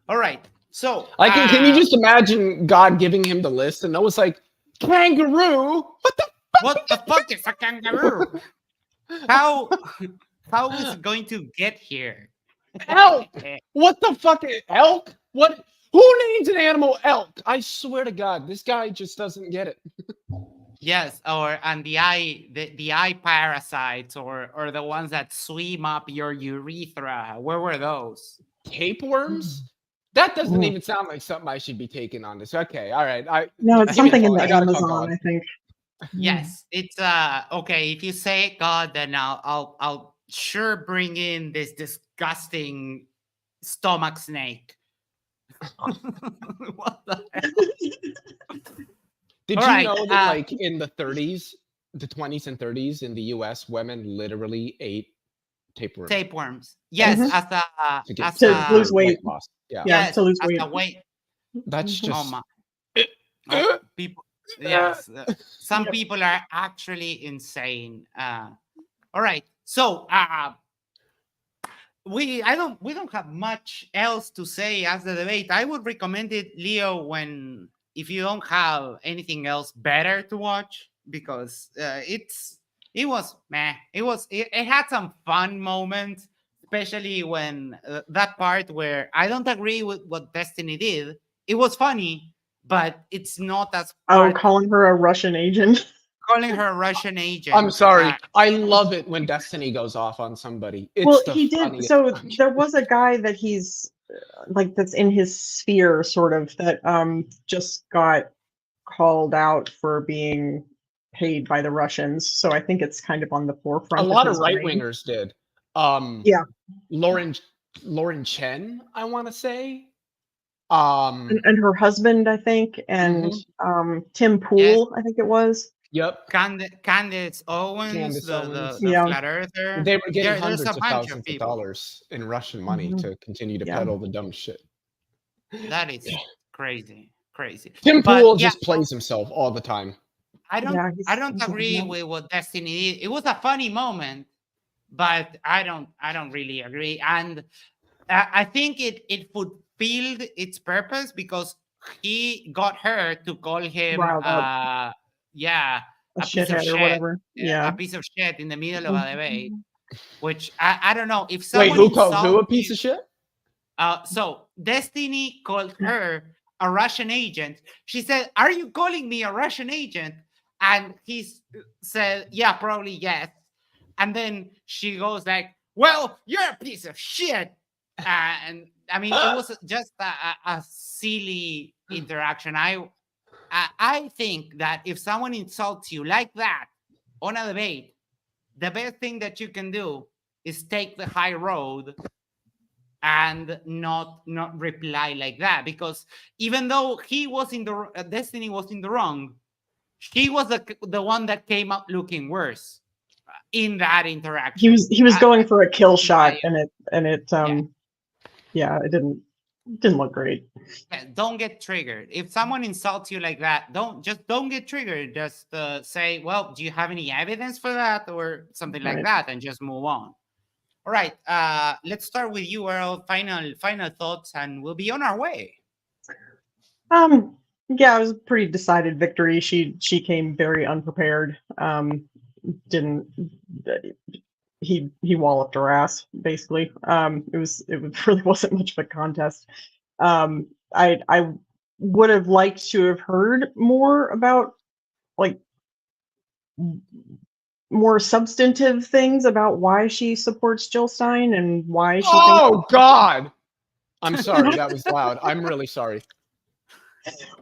all right. So Can you just imagine God giving him the list and Noah's like, kangaroo? What the? what the fuck is a kangaroo? How is it going to get here? Elk? What the fuck? Elk? What? Who names an animal elk? I swear to God, this guy just doesn't get it. Yes, and the eye parasites or the ones that swim up your urethra. Where were those? Tapeworms? That doesn't even sound like something I should be taking on this. Okay, all right. No, it's give me something in thought. the I gotta talk Amazon, on. I think. Yes, it's okay. If you say God, then I'll sure bring in this disgusting stomach snake. What the hell? Did All you right, know that, like, in the 30s, the 20s and 30s in the U.S., women literally ate tapeworms Tapeworms. Yes, Mhm. as to get To lose weight. loss. Yeah. Yeah, Yes, to lose as weight. a weight. That's Mhm. just. Oh my. People. Yes, some Yep. people are actually insane. All right, so we don't have much else to say as the debate. I would recommend it, Leo, if you don't have anything else better to watch, because it was meh. It had some fun moments, especially when that part where I don't agree with what Destiny did. It was funny, but it's not as Oh, part calling her a Russian agent. calling her a Russian agent. I'm sorry. I love it when Destiny goes off on somebody. It's Well, the he did. funniest So fucking- there was a guy that he's like that's in his sphere, sort of, that just got called out for being paid by the Russians. So I think it's kind of on the forefront. A lot of his right brain. wingers did. Yeah. Lauren Chen, I want to say. And her husband, I think, and Tim Pool, I think it was. Yep. Candace Owens, Candace the Owens. Yeah. flat earther. They were getting There's hundreds a of bunch thousands of of people. dollars in Russian money Mhm. to continue to Yeah. peddle the dumb shit. That is crazy. Tim But, Pool yeah, just plays himself all the time. I don't Yeah, I don't he's a agree nut. with what Destiny did. It was a funny moment, but I don't really agree. And I think it fulfilled its purpose because he got her to call him Riled up. a A piece of shithead or shit. whatever. A Yeah. piece of shit in the middle of a debate, Mhm. which I don't know if Wait, someone who called who a insults piece you- of shit? So Destiny called her a Russian agent. She said, "Are you calling me a Russian agent?" And said, "Yeah, probably yes." And then she goes like, "Well, you're a piece of shit." And I mean, it was just a silly interaction. I think that if someone insults you like that on a debate, the best thing that you can do is take the high road and not reply like that, because even though he was in the Destiny was in the wrong, he was the one that came out looking worse in that interaction. He was going for a kill shot, yeah. and it it didn't look great. Yeah, don't get triggered. If someone insults you like that, don't get triggered. Just say, "Well, do you have any evidence for that?" or something like Right. that, and just move on. All right, let's start with you, Earl. Final thoughts, and we'll be on our way. Yeah, it was a pretty decided victory. She came very unprepared. Didn't he walloped her ass, basically. It really wasn't much of a contest. I would have liked to have heard more about, like, more substantive things about why she supports Jill Stein and why she Oh God! I'm sorry, that was loud. I'm really sorry.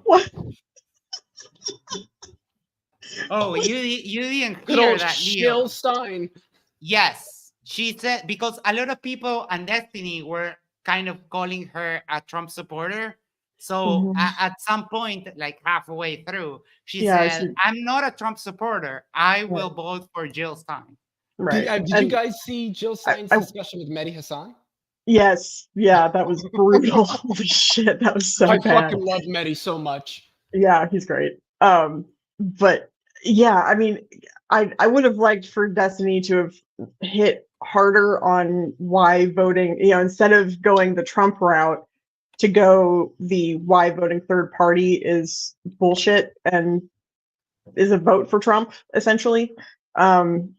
What? Oh, you didn't Good hear old that, Jill Leo? Stein. Yes, she said, because a lot of people on Destiny were kind of calling her a Trump supporter. So Mhm. at some point, like halfway through, she Yeah, said, I'm not a Trump supporter. I Right. will vote for Jill Stein. right. Did you And guys see Jill Stein's discussion with Mehdi Hassan? yes, yeah, that was brutal. Holy shit, that was so I bad. fucking love Mehdi so much. Yeah, he's great. But yeah, I mean, I would have liked for Destiny to have hit harder on why voting, instead of going the Trump route, to go the why voting third party is bullshit and is a vote for Trump, essentially.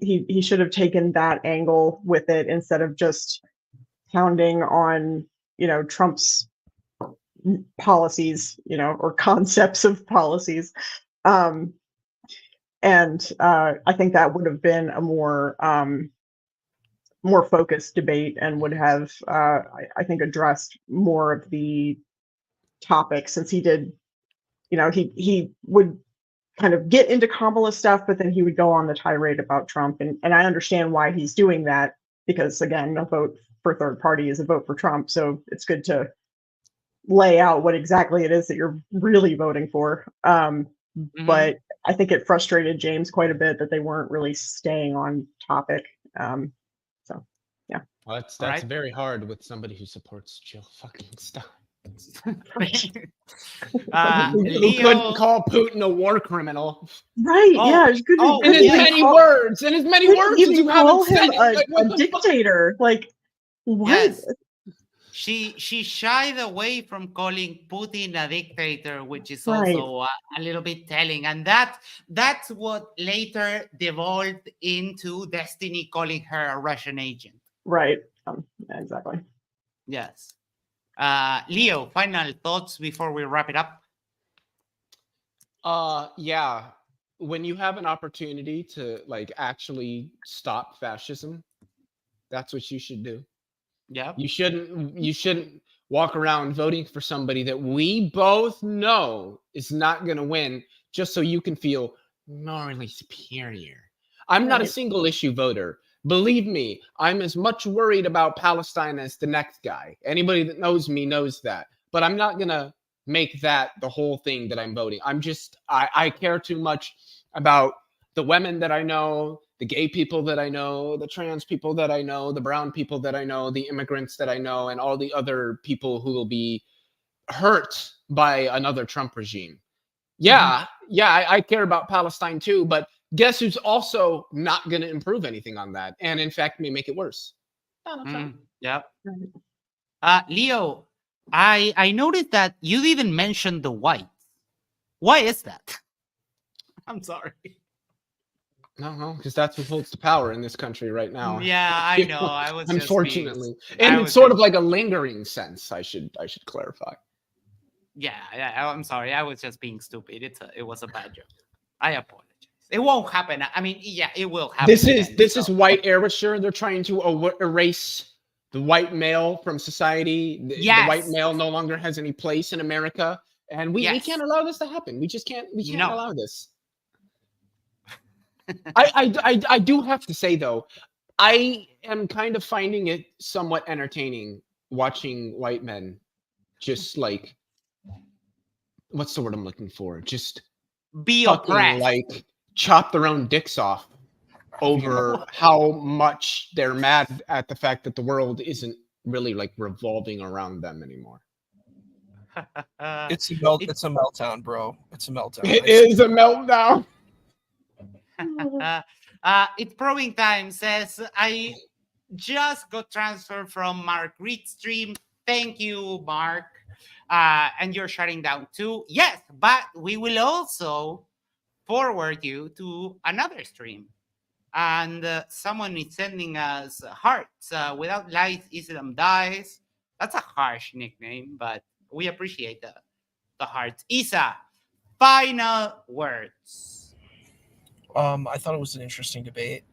He should have taken that angle with it instead of just pounding on, Trump's policies, or concepts of policies. And I think that would have been a more focused debate and would have, I think, addressed more of the topics, since he did, he would kind of get into Kamala stuff, but then he would go on the tirade about Trump. And I understand why he's doing that, because again, a vote for third party is a vote for Trump. So it's good to lay out what exactly it is that you're really voting for. But I think it frustrated James quite a bit that they weren't really staying on topic. So yeah. Well, that's Right. very hard with somebody who supports Jill fucking Stein. Who Leo, couldn't call Putin a war criminal. Right, Oh, yeah, it's good. oh, In as Yeah. many words, as Even you call haven't him said it. Like, what a the fuck? dictator. Like, what? Yes. She shied away from calling Putin a dictator, which is Right. also a little bit telling, and that's what later devolved into Destiny calling her a Russian agent. Right. Yeah, exactly. Yes. Leo, final thoughts before we wrap it up? Yeah. When you have an opportunity to like actually stop fascism, that's what you should do. Yeah. You shouldn't walk around voting for somebody that we both know is not going to win just so you can feel morally superior. I'm not a Right. single issue voter. Believe me, I'm as much worried about Palestine as the next guy. Anybody that knows me knows that. But I'm not going to make that the whole thing that I'm voting. I care too much about the women that I know, the gay people that I know, the trans people that I know, the brown people that I know, the immigrants that I know, and all the other people who will be hurt by another Trump regime. Yeah, I care about Palestine too, but guess who's also not going to improve anything on that, and in fact may make it worse? Donald Trump. Yep. Right. Leo, I noticed that you didn't mention the whites. Why is that? I'm sorry. No, because that's what holds the power in this country right now. Yeah, I know. I was just unfortunately, being, in sort of like a lingering sense. I should clarify. Yeah, I'm sorry. I was just being stupid. It was a bad joke. I apologize. It won't happen. I mean, yeah, it will happen. This is white erasure. They're trying to erase the white male from society. The white male no longer has any place in America, and we can't allow this to happen. We just can't. We can't allow this. I do have to say though, I am kind of finding it somewhat entertaining watching white men just like, what's the word I'm looking for? Just be fucking oppressed. like chop their own dicks off over how much they're mad at the fact that the world isn't really like revolving around them anymore. It's a meltdown, bro. It's a meltdown. It is a meltdown. It's Probing Time says, I just got transferred from Mark Reed stream. Thank you, Mark. And you're shutting down too. Yes, but we will also forward you to another stream. And someone is sending us hearts. Without lights, Islam dies. That's a harsh nickname, but we appreciate the hearts. Isa, final words. I thought it was an interesting debate.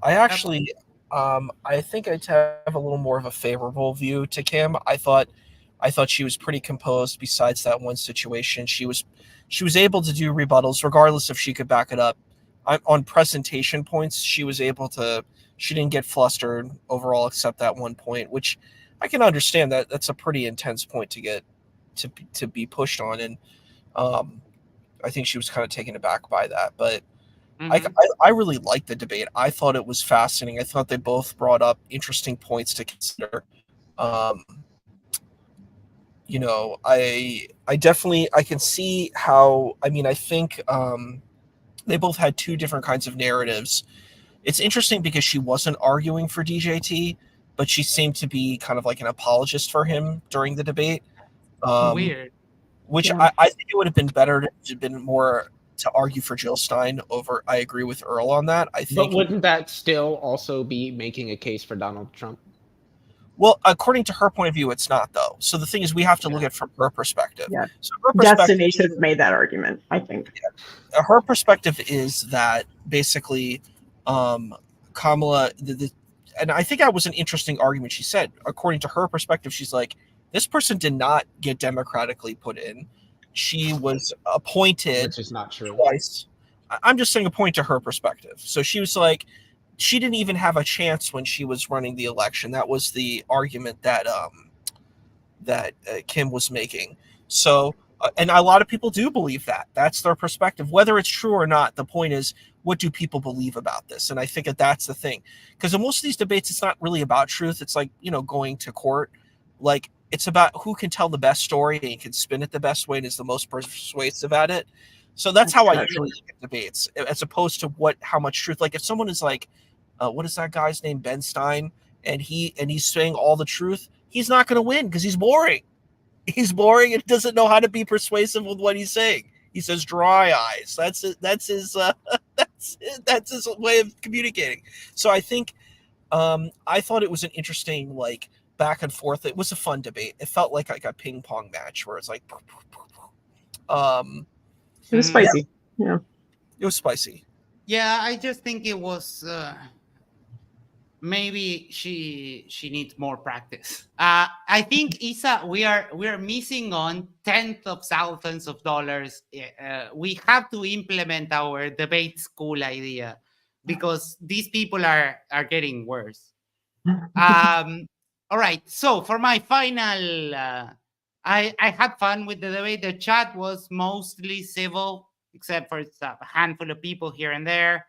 I actually, I think I'd have a little more of a favorable view to Kim. I thought she was pretty composed. Besides that one situation, she was able to do rebuttals, regardless if she could back it up on presentation points, she was able to. She didn't get flustered overall, except that one point, which I can understand. That's a pretty intense point to get to be pushed on, and I think she was kind of taken aback by that. But Mhm. I really liked the debate. I thought it was fascinating. I thought they both brought up interesting points to consider. Um, I definitely I can see how. I mean, I think they both had two different kinds of narratives. It's interesting because she wasn't arguing for DJT, but she seemed to be kind of like an apologist for him during the debate. Weird. Which Yeah. I think it would have been better to have been more to argue for Jill Stein over. I agree with Earl on that. I But think, wouldn't that still also be making a case for Donald Trump? well, according to her point of view, it's not though. So the thing is, we have to look Yeah. at from her perspective. Yeah. So her perspective, Destiny should have made that argument, I think. her perspective is that basically, Kamala, and I think that was an interesting argument she said. According to her perspective, she's like, this person did not get democratically put in. She was appointed Which is not true. twice. I'm just saying a point to her perspective. So she was like, she didn't even have a chance when she was running the election. That was the argument that Kim was making. So, and a lot of people do believe that. That's their perspective. Whether it's true or not, the point is, what do people believe about this? And I think that's the thing. Because in most of these debates, it's not really about truth. It's like, going to court. Like, it's about who can tell the best story and can spin it the best way and is the most persuasive at it. So that's how I usually look at debates, as opposed to how much truth. Like if someone is like, what is that guy's name, Ben Stein, and he's saying all the truth, he's not going to win because he's boring. He's boring and doesn't know how to be persuasive with what he's saying. He says dry eyes. That's his that's his way of communicating. So I think I thought it was an interesting back and forth. It was a fun debate. It felt like a ping pong match where it's like It was spicy. Yeah. It was spicy. Yeah, I just think it was maybe she needs more practice. I think Isa, we are missing on tenth of thousands of dollars. We have to implement our debate school idea because these people are getting worse. All right. So for my final, I had fun with the debate. The chat was mostly civil, except for a handful of people here and there.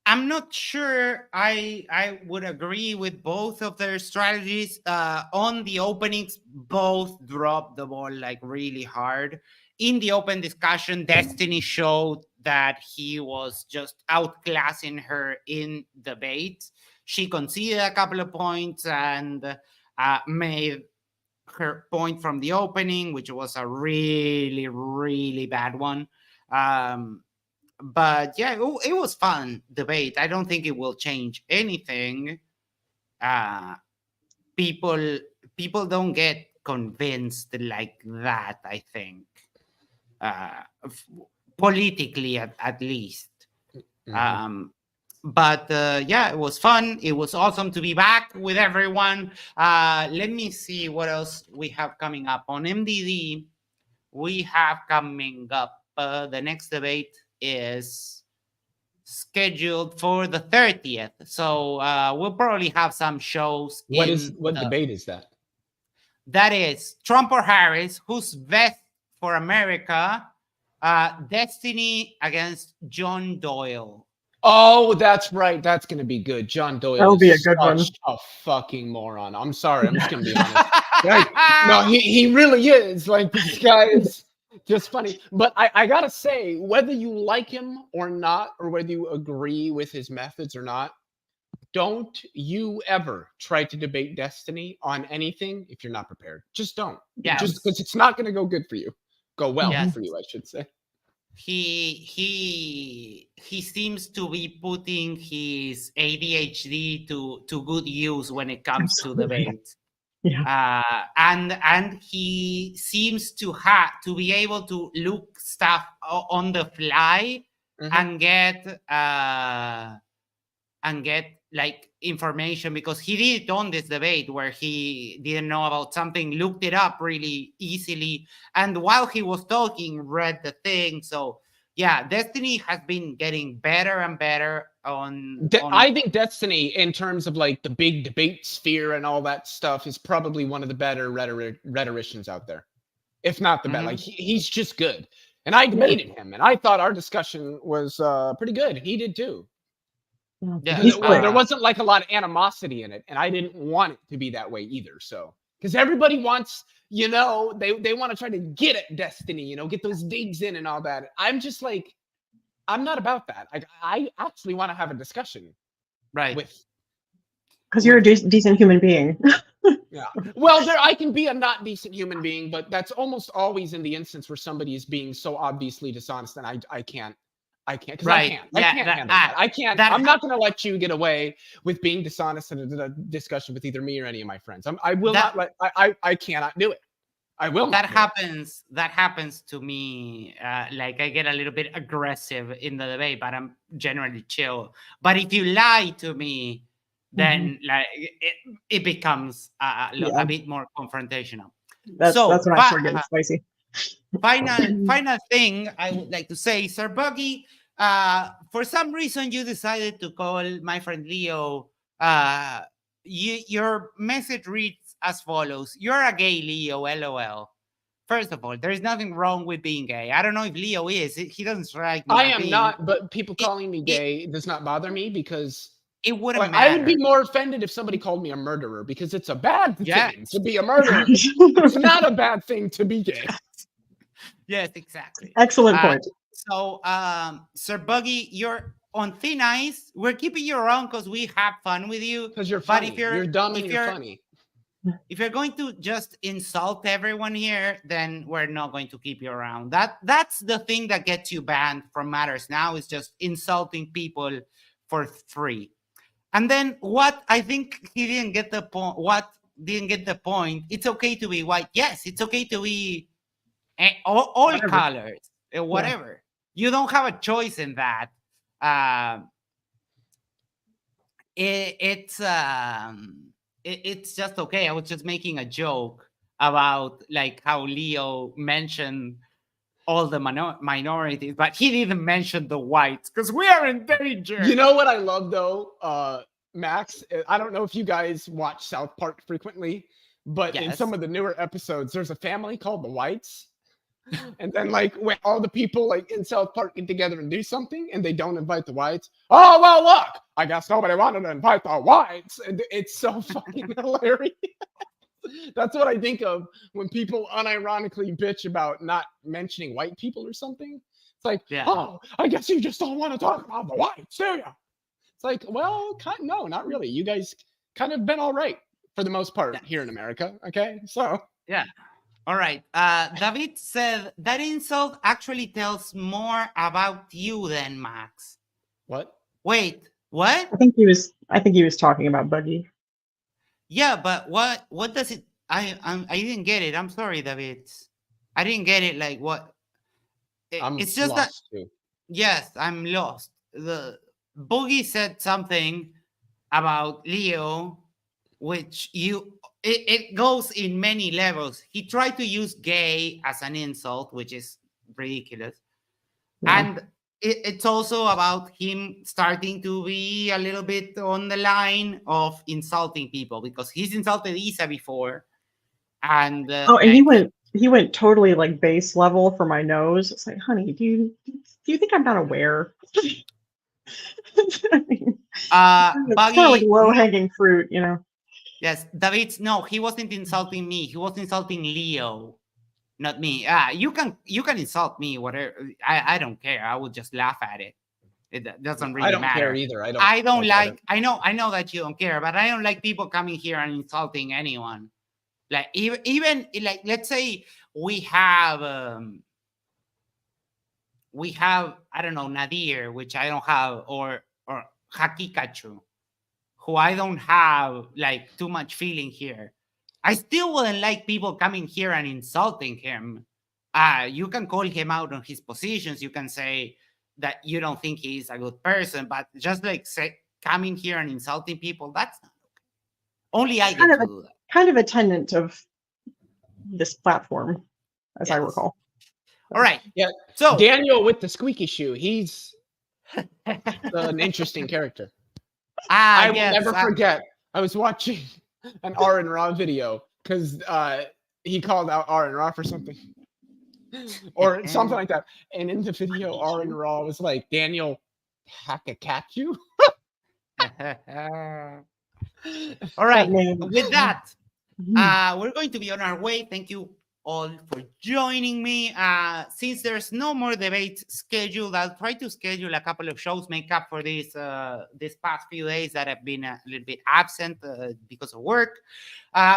I'm not sure I would agree with both of their strategies. On the openings, both dropped the ball really hard. In the open discussion, Destiny showed that he was just outclassing her in debate. She conceded a couple of points and made her point from the opening, which was a really, really bad one. But yeah, it was fun debate. I don't think it will change anything. People don't get convinced like that, I think. Politically at least. But yeah, it was fun. It was awesome to be back with everyone. Let me see what else we have coming up on MDD. We have coming up the next debate is scheduled for the 30th. So we'll probably have some shows. What debate is that? That is Trump or Harris, who's best for America? Destiny against John Doyle. Oh, that's right. That's going to be good. John Doyle. That'll be a good one. A fucking moron. I'm sorry. I'm just going to be honest. No, he really is. This guy is just funny. But I got to say, whether you like him or not, or whether you agree with his methods or not, don't you ever try to debate Destiny on anything if you're not prepared. Just don't. Yeah. Just because it's not going to go good for you. Go well for you, I should say. He seems to be putting his ADHD to good use when it comes to debate. Yeah. And he seems to be able to look stuff on the fly and get information, because he did it on this debate where he didn't know about something, looked it up really easily, and while he was talking, read the thing. So yeah, Destiny has been getting better and better on I think Destiny, in terms of like the big debate sphere and all that stuff, is probably one of the better rhetoricians out there, if not the best. Like he's just good, and I debated him, and I thought our discussion was pretty good, and he did too. Yeah, There wasn't like a lot of animosity in it, and I didn't want it to be that way either. So, because everybody wants, you know, they want to try to get at Destiny, you know, get those digs in and all that. I'm just like, I'm not about that. I actually want to have a discussion, right? Because you're a decent human being. Yeah. Well, I can be a not decent human being, but that's almost always in the instance where somebody is being so obviously dishonest, and I can't. Because right. I can't handle that. I can't. I'm not going to let you get away with being dishonest in a discussion with either me or any of my friends. I will not let. I cannot do it. I will. That happens. That happens to me. Like I get a little bit aggressive in the debate, but I'm generally chill. But if you lie to me, then like it becomes a bit more confrontational. That's when I start getting spicy. Final thing I would like to say, Sir Buggy, for some reason you decided to call my friend Leo. Your message reads as follows: "You're a gay, Leo, LOL." First of all, there is nothing wrong with being gay. I don't know if Leo is. He doesn't strike me. I am not, but people calling me gay does not bother me because it wouldn't matter. I would be more offended if somebody called me a murderer because it's a bad thing to be a murderer. It's not a bad thing to be gay. Yes, exactly. Excellent point. So, Sir Buggy, you're on thin ice. We're keeping you around because we have fun with you. Because you're funny. But if you're dumb and you're funny. If you're going to just insult everyone here, then we're not going to keep you around. That's the thing that gets you banned from Matters Now, is just insulting people for free. And then what I think he didn't get the point. What didn't get the point? It's okay to be white. Yes, it's okay to be all colors, whatever. Yeah. You don't have a choice in that. It's just okay. I was just making a joke about like how Leo mentioned all the minorities, but he didn't mention the whites because we are in danger. You know what I love though, Max? I don't know if you guys watch South Park frequently, but in some of the newer episodes, there's a family called the Whites. And then like when all the people like in South Park get together and do something and they don't invite the whites. Oh, well, look, I guess nobody wanted to invite the whites. And it's so fucking hilarious. That's what I think of when people unironically bitch about not mentioning white people or something. It's like, oh, I guess you just don't want to talk about the whites, do you? It's like, well, no, not really. You guys kind of been all right for the most part here in America. Okay, so. Yeah. All right. David said that insult actually tells more about you than Max. What? Wait, what? I think he was talking about Buggy. Yeah, but what does it? I didn't get it. I'm sorry, David. I didn't get it. Like what? It's just that. Too. Yes, I'm lost. The Boogie said something about Leo, which it goes in many levels. He tried to use gay as an insult, which is ridiculous. Yeah. And it's also about him starting to be a little bit on the line of insulting people because he's insulted Isa before. And he went totally like base level for my nose. It's like, honey, do you think I'm not aware? I mean, it's kind of like low-hanging fruit, you know. Yes, David. No, he wasn't insulting me. He was insulting Leo, not me. You can insult me, whatever. I don't care. I would just laugh at it. It doesn't really matter. I don't care either. I don't like. I know that you don't care, but I don't like people coming here and insulting anyone. Like even like let's say we have I don't know, Nadir, which I don't have, or Hakikachu, who I don't have like too much feeling here. I still wouldn't like people coming here and insulting him. You can call him out on his positions. You can say that you don't think he's a good person, but just like coming here and insulting people, that's not okay. Only I get to do that. Kind of a tenant of this platform, as I recall. All right. Yeah. So Daniel with the squeaky shoe. He's an interesting character. I will yes, never forget. I was watching an Aaron Ra video because he called out Aaron Ra for something. Or something like that. And in the video, Aaron Ra was like, Daniel Hakakachu? All right. That name. With that, Mhm. we're going to be on our way. Thank you all for joining me. Since there's no more debates scheduled, I'll try to schedule a couple of shows, make up for this past few days that have been a little bit absent because of work.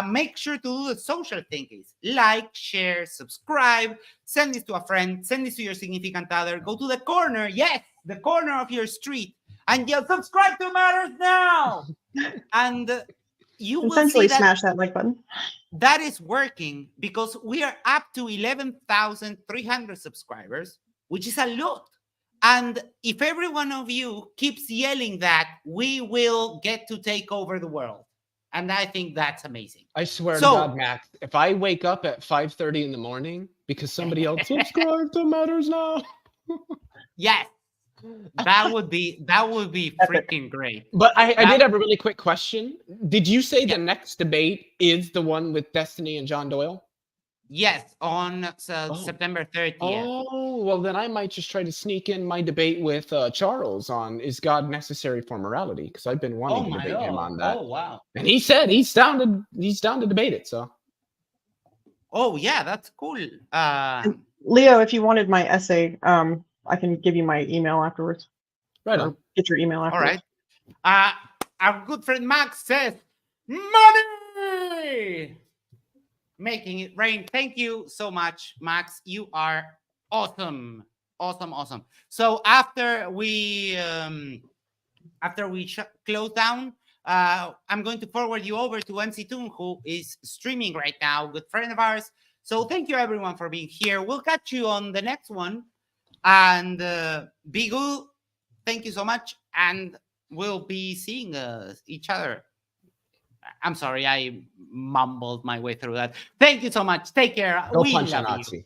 Make sure to do the social thingies. Like, share, subscribe, send this to a friend, send this to your significant other. Go to the corner, yes, the corner of your street, and yell, subscribe to Matters Now! And you will see Essentially, that smash that like button. that is working because we are up to 11,300 subscribers, which is a lot. And if every one of you keeps yelling that, we will get to take over the world. And I think that's amazing. I swear So- to God, Max, if I wake up at 5:30 in the morning because somebody else subscribe to Matters Now. Yes, that would be Epic. freaking great. But I That- did have a really quick question. Did you say Yeah. the next debate is the one with Destiny and John Doyle? Yes, on Oh. September 30th. Oh, well, then I might just try to sneak in my debate with Charles on is God necessary for morality? Because I've been wanting to debate him on that. Oh, wow. And he said he's down to debate it. So Oh, yeah, that's cool. Leo, if you wanted my essay, I can give you my email afterwards. right Or on. get your email All afterwards. right. Our good friend Max says, money! Making it rain. Thank you so much, Max. You are awesome. Awesome, awesome. So after we close down, I'm going to forward you over to MC Toon, who is streaming right now, good friend of ours. So thank you everyone for being here. We'll catch you on the next one. And be good. Thank you so much. And we'll be seeing each other. I'm sorry, I mumbled my way through that. Thank you so much. Take care. Go We punch a love you. Nazi.